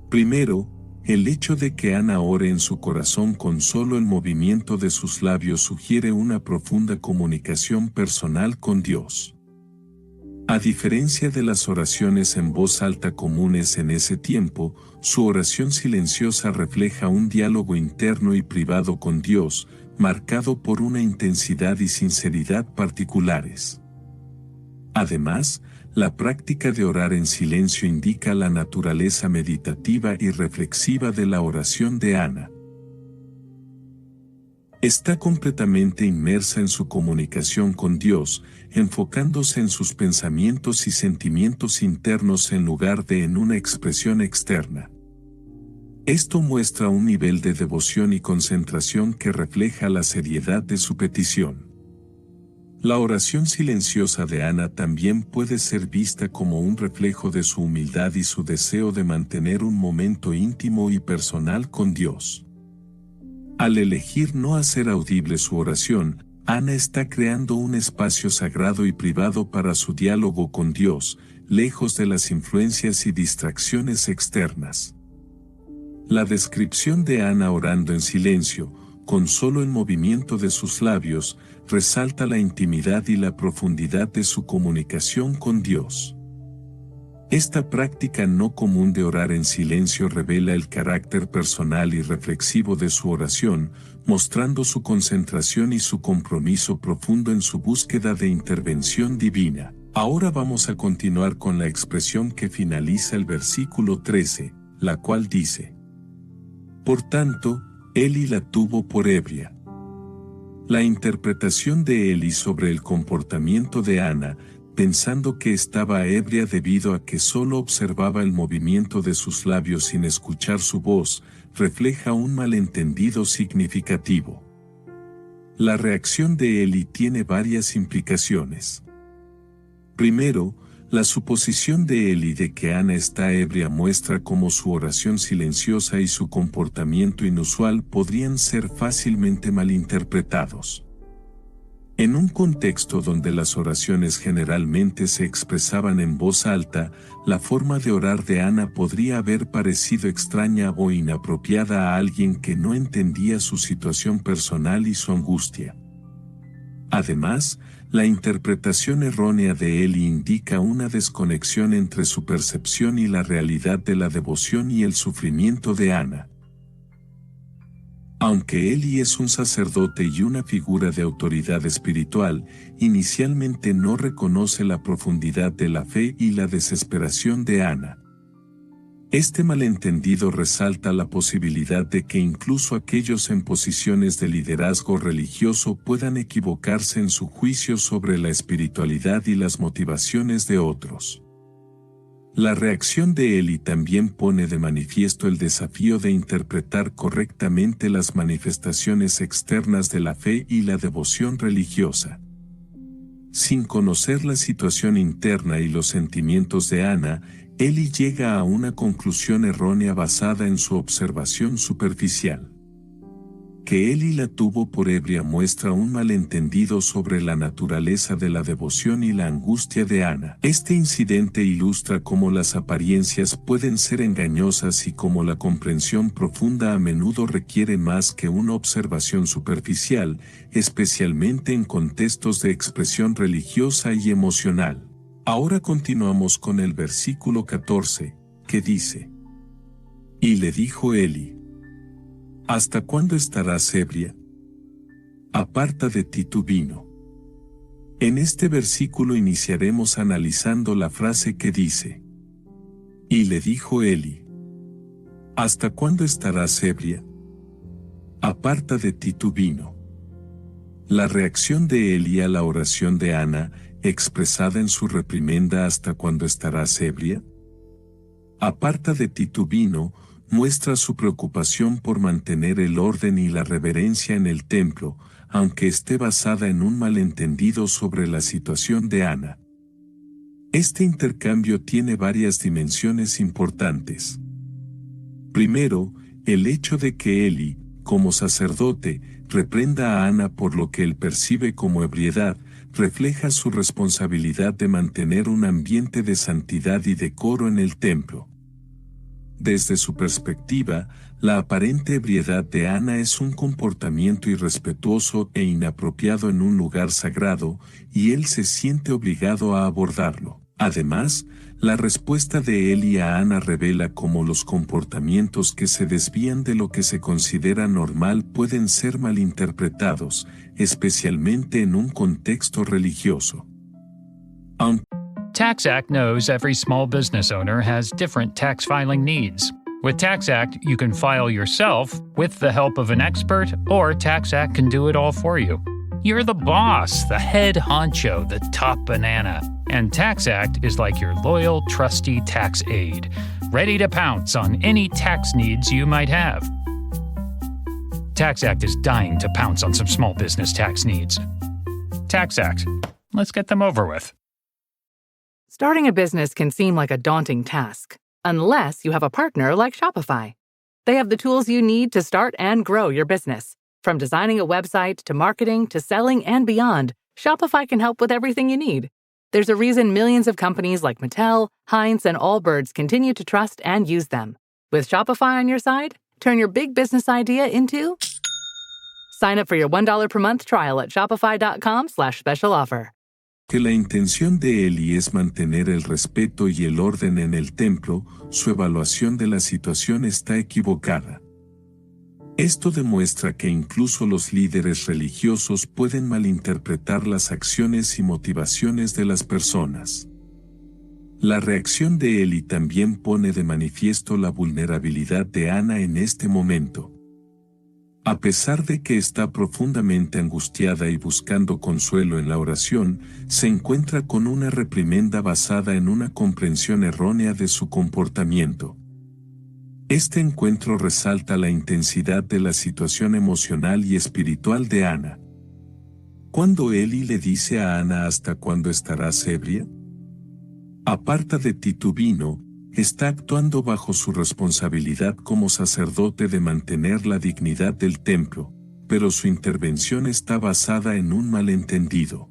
Primero, el hecho de que Ana ore en su corazón con solo el movimiento de sus labios sugiere una profunda comunicación personal con Dios. A diferencia de las oraciones en voz alta comunes en ese tiempo, su oración silenciosa refleja un diálogo interno y privado con Dios, marcado por una intensidad y sinceridad particulares. Además, la práctica de orar en silencio indica la naturaleza meditativa y reflexiva de la oración de Ana. Está completamente inmersa en su comunicación con Dios, enfocándose en sus pensamientos y sentimientos internos en lugar de en una expresión externa. Esto muestra un nivel de devoción y concentración que refleja la seriedad de su petición. La oración silenciosa de Ana también puede ser vista como un reflejo de su humildad y su deseo de mantener un momento íntimo y personal con Dios. Al elegir no hacer audible su oración, Ana está creando un espacio sagrado y privado para su diálogo con Dios, lejos de las influencias y distracciones externas. La descripción de Ana orando en silencio, con solo el movimiento de sus labios, resalta la intimidad y la profundidad de su comunicación con Dios. Esta práctica no común de orar en silencio revela el carácter personal y reflexivo de su oración, mostrando su concentración y su compromiso profundo en su búsqueda de intervención divina. Ahora vamos a continuar con la expresión que finaliza el versículo 13, la cual dice: Por tanto, Eli la tuvo por ebria. La interpretación de Eli sobre el comportamiento de Ana, pensando que estaba ebria debido a que solo observaba el movimiento de sus labios sin escuchar su voz, refleja un malentendido significativo. La reacción de Eli tiene varias implicaciones. Primero, la suposición de Eli de que Ana está ebria muestra cómo su oración silenciosa y su comportamiento inusual podrían ser fácilmente malinterpretados. En un contexto donde las oraciones generalmente se expresaban en voz alta, la forma de orar de Ana podría haber parecido extraña o inapropiada a alguien que no entendía su situación personal y su angustia. Además, la interpretación errónea de Eli indica una desconexión entre su percepción y la realidad de la devoción y el sufrimiento de Ana. Aunque Eli es un sacerdote y una figura de autoridad espiritual, inicialmente no reconoce la profundidad de la fe y la desesperación de Ana. Este malentendido resalta la posibilidad de que incluso aquellos en posiciones de liderazgo religioso puedan equivocarse en su juicio sobre la espiritualidad y las motivaciones de otros. La reacción de Eli también pone de manifiesto el desafío de interpretar correctamente las manifestaciones externas de la fe y la devoción religiosa. Sin conocer la situación interna y los sentimientos de Ana, Eli llega a una conclusión errónea basada en su observación superficial. que Eli la tuvo por ebria muestra un malentendido sobre la naturaleza de la devoción y la angustia de Ana. Este incidente ilustra cómo las apariencias pueden ser engañosas y cómo la comprensión profunda a menudo requiere más que una observación superficial, especialmente en contextos de expresión religiosa y emocional. Ahora continuamos con el versículo 14, que dice: Y le dijo Eli: ¿Hasta cuándo estarás ebria? Aparta de ti tu vino. En este versículo iniciaremos analizando la frase que dice: Y le dijo Eli: ¿Hasta cuándo estarás ebria? Aparta de ti tu vino. La reacción de Eli a la oración de Ana, expresada en su reprimenda ¿hasta cuándo estarás ebria? Aparta de ti tu vino, muestra su preocupación por mantener el orden y la reverencia en el templo, aunque esté basada en un malentendido sobre la situación de Ana. Este intercambio tiene varias dimensiones importantes. Primero, el hecho de que Eli, como sacerdote, reprenda a Ana por lo que él percibe como ebriedad, refleja su responsabilidad de mantener un ambiente de santidad y decoro en el templo. Desde su perspectiva, la aparente ebriedad de Ana es un comportamiento irrespetuoso e inapropiado en un lugar sagrado, y él se siente obligado a abordarlo. Además, la respuesta de Eli a Ana revela cómo los comportamientos que se desvían de lo que se considera normal pueden ser malinterpretados, especialmente en un contexto religioso. TaxAct knows every small business owner has different tax filing needs. With TaxAct, you can file yourself with the help of an expert, or TaxAct can do it all for you. You're the boss, the head honcho, the top banana. And TaxAct is like your loyal, trusty tax aide, ready to pounce on any tax needs you might have. TaxAct is dying to pounce on some small business tax needs. TaxAct. Let's get them over with. Starting a business can seem like a daunting task, unless you have a partner like Shopify. They have the tools you need to start and grow your business. From designing a website to marketing to selling and beyond, Shopify can help with everything you need. There's a reason millions of companies like Mattel, Heinz, and Allbirds continue to trust and use them. With Shopify on your side, turn your big business idea into... Sign up for your $1 per month trial at shopify.com/special offer. Que la intención de Eli es mantener el respeto y el orden en el templo, su evaluación de la situación está equivocada. Esto demuestra que incluso los líderes religiosos pueden malinterpretar las acciones y motivaciones de las personas. La reacción de Eli también pone de manifiesto la vulnerabilidad de Ana en este momento. A pesar de que está profundamente angustiada y buscando consuelo en la oración, se encuentra con una reprimenda basada en una comprensión errónea de su comportamiento. Este encuentro resalta la intensidad de la situación emocional y espiritual de Ana. Cuando Eli le dice a Ana ¿hasta cuándo estarás ebria? Aparta de ti tu vino, está actuando bajo su responsabilidad como sacerdote de mantener la dignidad del templo, pero su intervención está basada en un malentendido.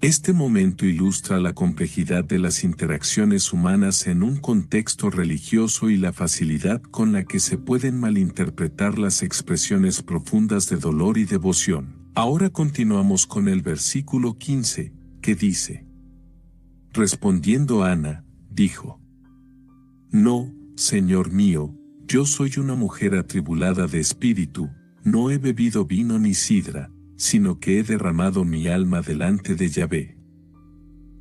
Este momento ilustra la complejidad de las interacciones humanas en un contexto religioso y la facilidad con la que se pueden malinterpretar las expresiones profundas de dolor y devoción. Ahora continuamos con el versículo 15, que dice: Respondiendo Ana, dijo: No, Señor mío, yo soy una mujer atribulada de espíritu, no he bebido vino ni sidra, sino que he derramado mi alma delante de Yahvé.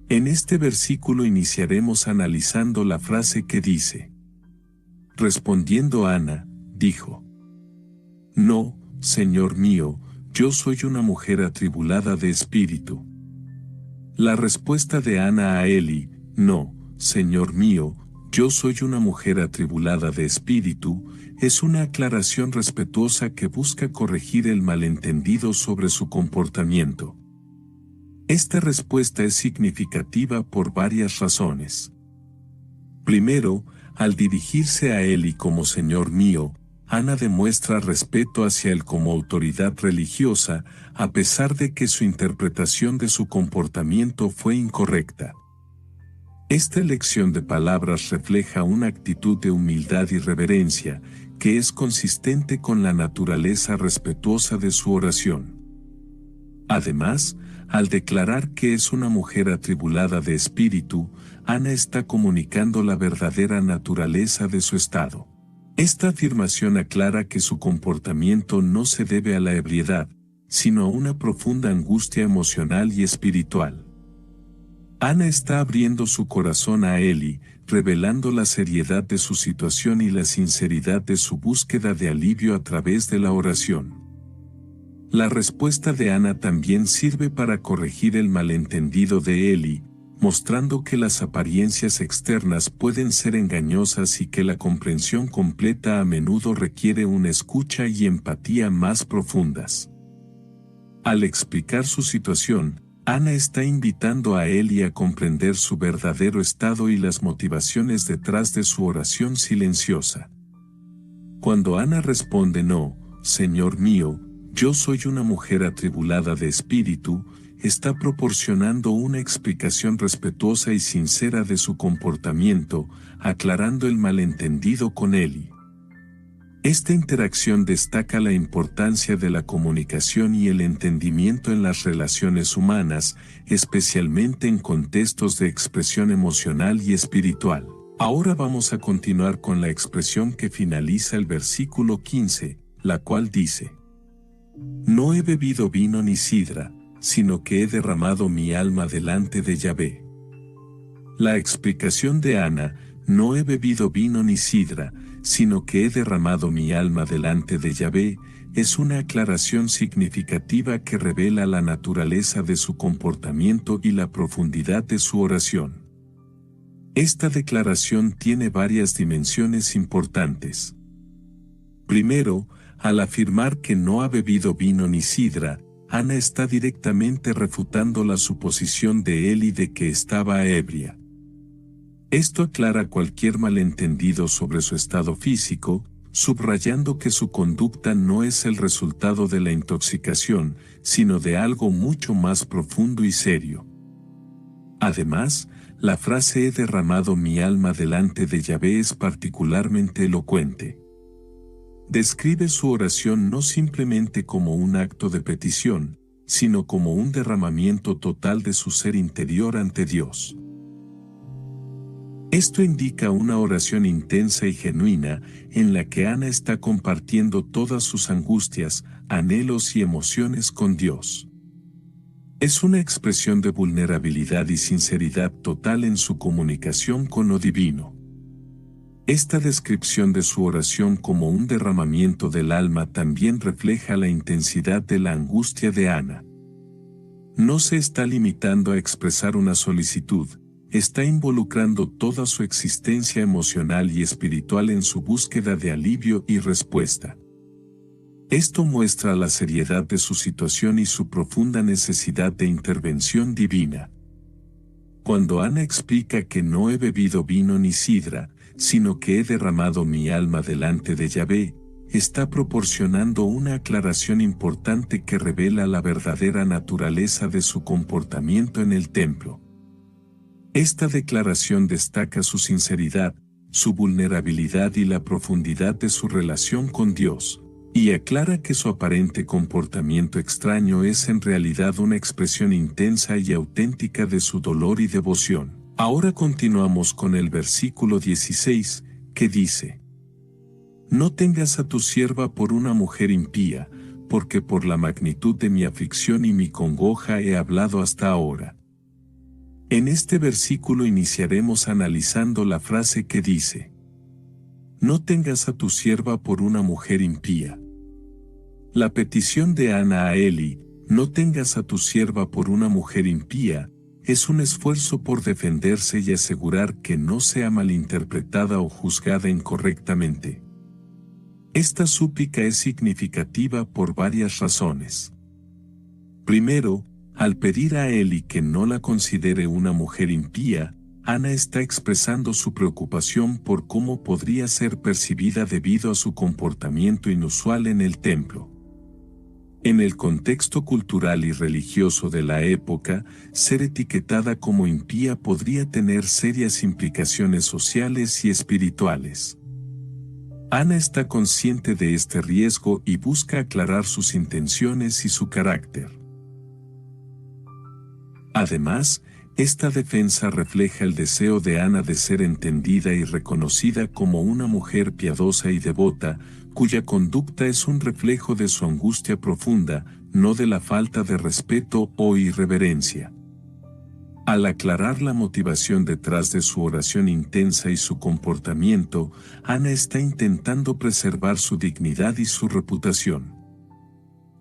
En este versículo iniciaremos analizando la frase que dice: Respondiendo Ana, dijo: No, Señor mío, yo soy una mujer atribulada de espíritu. La respuesta de Ana a Eli: No, Señor mío, yo soy una mujer atribulada de espíritu, es una aclaración respetuosa que busca corregir el malentendido sobre su comportamiento. Esta respuesta es significativa por varias razones. Primero, al dirigirse a Eli como Señor mío, Ana demuestra respeto hacia él como autoridad religiosa, a pesar de que su interpretación de su comportamiento fue incorrecta. Esta elección de palabras refleja una actitud de humildad y reverencia, que es consistente con la naturaleza respetuosa de su oración. Además, al declarar que es una mujer atribulada de espíritu, Ana está comunicando la verdadera naturaleza de su estado. Esta afirmación aclara que su comportamiento no se debe a la ebriedad, sino a una profunda angustia emocional y espiritual. Ana está abriendo su corazón a Eli, revelando la seriedad de su situación y la sinceridad de su búsqueda de alivio a través de la oración. La respuesta de Ana también sirve para corregir el malentendido de Eli, mostrando que las apariencias externas pueden ser engañosas y que la comprensión completa a menudo requiere una escucha y empatía más profundas. Al explicar su situación, Ana está invitando a Eli a comprender su verdadero estado y las motivaciones detrás de su oración silenciosa. Cuando Ana responde no, Señor mío, yo soy una mujer atribulada de espíritu, está proporcionando una explicación respetuosa y sincera de su comportamiento, aclarando el malentendido con Eli. Esta interacción destaca la importancia de la comunicación y el entendimiento en las relaciones humanas, especialmente en contextos de expresión emocional y espiritual. Ahora vamos a continuar con la expresión que finaliza el versículo 15, la cual dice: No he bebido vino ni sidra, sino que he derramado mi alma delante de Yahvé. La explicación de Ana, no he bebido vino ni sidra, sino que he derramado mi alma delante de Yahvé, es una aclaración significativa que revela la naturaleza de su comportamiento y la profundidad de su oración. Esta declaración tiene varias dimensiones importantes. Primero, al afirmar que no ha bebido vino ni sidra, Ana está directamente refutando la suposición de Eli de que estaba ebria. Esto aclara cualquier malentendido sobre su estado físico, subrayando que su conducta no es el resultado de la intoxicación, sino de algo mucho más profundo y serio. Además, la frase he derramado mi alma delante de Yahvé es particularmente elocuente. Describe su oración no simplemente como un acto de petición, sino como un derramamiento total de su ser interior ante Dios. Esto indica una oración intensa y genuina, en la que Ana está compartiendo todas sus angustias, anhelos y emociones con Dios. Es una expresión de vulnerabilidad y sinceridad total en su comunicación con lo divino. Esta descripción de su oración como un derramamiento del alma también refleja la intensidad de la angustia de Ana. No se está limitando a expresar una solicitud, está involucrando toda su existencia emocional y espiritual en su búsqueda de alivio y respuesta. Esto muestra la seriedad de su situación y su profunda necesidad de intervención divina. Cuando Ana explica que no he bebido vino ni sidra, sino que he derramado mi alma delante de Yahvé, está proporcionando una aclaración importante que revela la verdadera naturaleza de su comportamiento en el templo. Esta declaración destaca su sinceridad, su vulnerabilidad y la profundidad de su relación con Dios, y aclara que su aparente comportamiento extraño es en realidad una expresión intensa y auténtica de su dolor y devoción. Ahora continuamos con el versículo 16, que dice: No tengas a tu sierva por una mujer impía, porque por la magnitud de mi aflicción y mi congoja he hablado hasta ahora. En este versículo iniciaremos analizando la frase que dice: No tengas a tu sierva por una mujer impía. La petición de Ana a Eli, no tengas a tu sierva por una mujer impía, es un esfuerzo por defenderse y asegurar que no sea malinterpretada o juzgada incorrectamente. Esta súplica es significativa por varias razones. Primero, al pedir a Eli que no la considere una mujer impía, Ana está expresando su preocupación por cómo podría ser percibida debido a su comportamiento inusual en el templo. En el contexto cultural y religioso de la época, ser etiquetada como impía podría tener serias implicaciones sociales y espirituales. Ana está consciente de este riesgo y busca aclarar sus intenciones y su carácter. Además, esta defensa refleja el deseo de Ana de ser entendida y reconocida como una mujer piadosa y devota, cuya conducta es un reflejo de su angustia profunda, no de la falta de respeto o irreverencia. Al aclarar la motivación detrás de su oración intensa y su comportamiento, Ana está intentando preservar su dignidad y su reputación.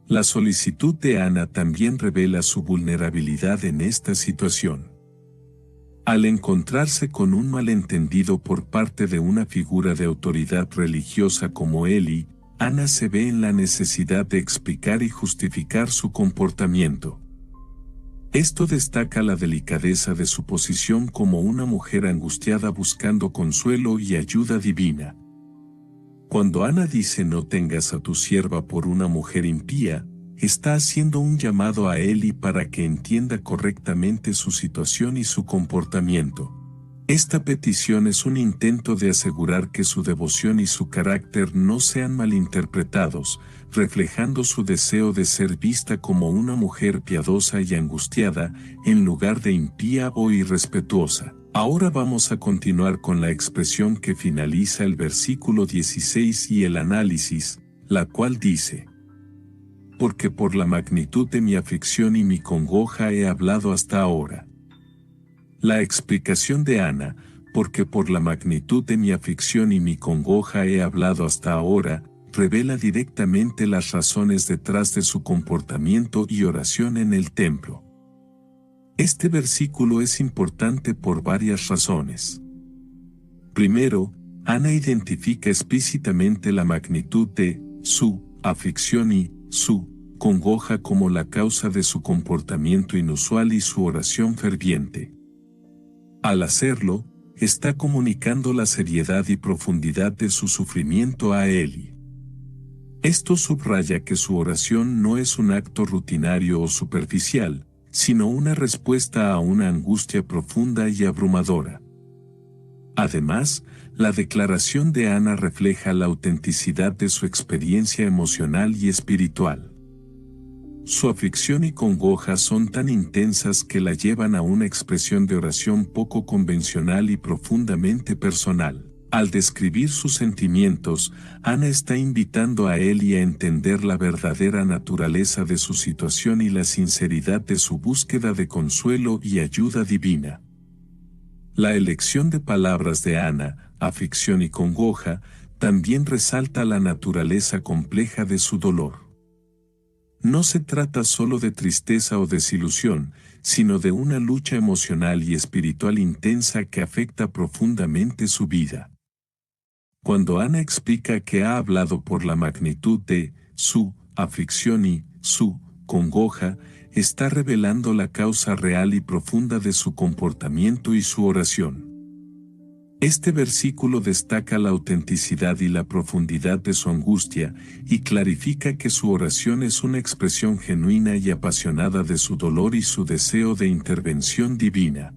La solicitud de Ana también revela su vulnerabilidad en esta situación. Al encontrarse con un malentendido por parte de una figura de autoridad religiosa como Eli, Ana se ve en la necesidad de explicar y justificar su comportamiento. Esto destaca la delicadeza de su posición como una mujer angustiada buscando consuelo y ayuda divina. Cuando Ana dice no tengas a tu sierva por una mujer impía, está haciendo un llamado a Eli para que entienda correctamente su situación y su comportamiento. Esta petición es un intento de asegurar que su devoción y su carácter no sean malinterpretados, reflejando su deseo de ser vista como una mujer piadosa y angustiada, en lugar de impía o irrespetuosa. Ahora vamos a continuar con la expresión que finaliza el versículo 16 y el análisis, la cual dice: porque por la magnitud de mi aflicción y mi congoja he hablado hasta ahora. La explicación de Ana, porque por la magnitud de mi aflicción y mi congoja he hablado hasta ahora, revela directamente las razones detrás de su comportamiento y oración en el templo. Este versículo es importante por varias razones. Primero, Ana identifica explícitamente la magnitud de su aflicción y su congoja como la causa de su comportamiento inusual y su oración ferviente. Al hacerlo, está comunicando la seriedad y profundidad de su sufrimiento a Eli. Esto subraya que su oración no es un acto rutinario o superficial, sino una respuesta a una angustia profunda y abrumadora. Además, la declaración de Ana refleja la autenticidad de su experiencia emocional y espiritual. Su aflicción y congoja son tan intensas que la llevan a una expresión de oración poco convencional y profundamente personal. Al describir sus sentimientos, Ana está invitando a Eli a entender la verdadera naturaleza de su situación y la sinceridad de su búsqueda de consuelo y ayuda divina. La elección de palabras de Ana, aflicción y congoja, también resalta la naturaleza compleja de su dolor. No se trata solo de tristeza o desilusión, sino de una lucha emocional y espiritual intensa que afecta profundamente su vida. Cuando Ana explica que ha hablado por la magnitud de su aflicción y su congoja, está revelando la causa real y profunda de su comportamiento y su oración. Este versículo destaca la autenticidad y la profundidad de su angustia y clarifica que su oración es una expresión genuina y apasionada de su dolor y su deseo de intervención divina.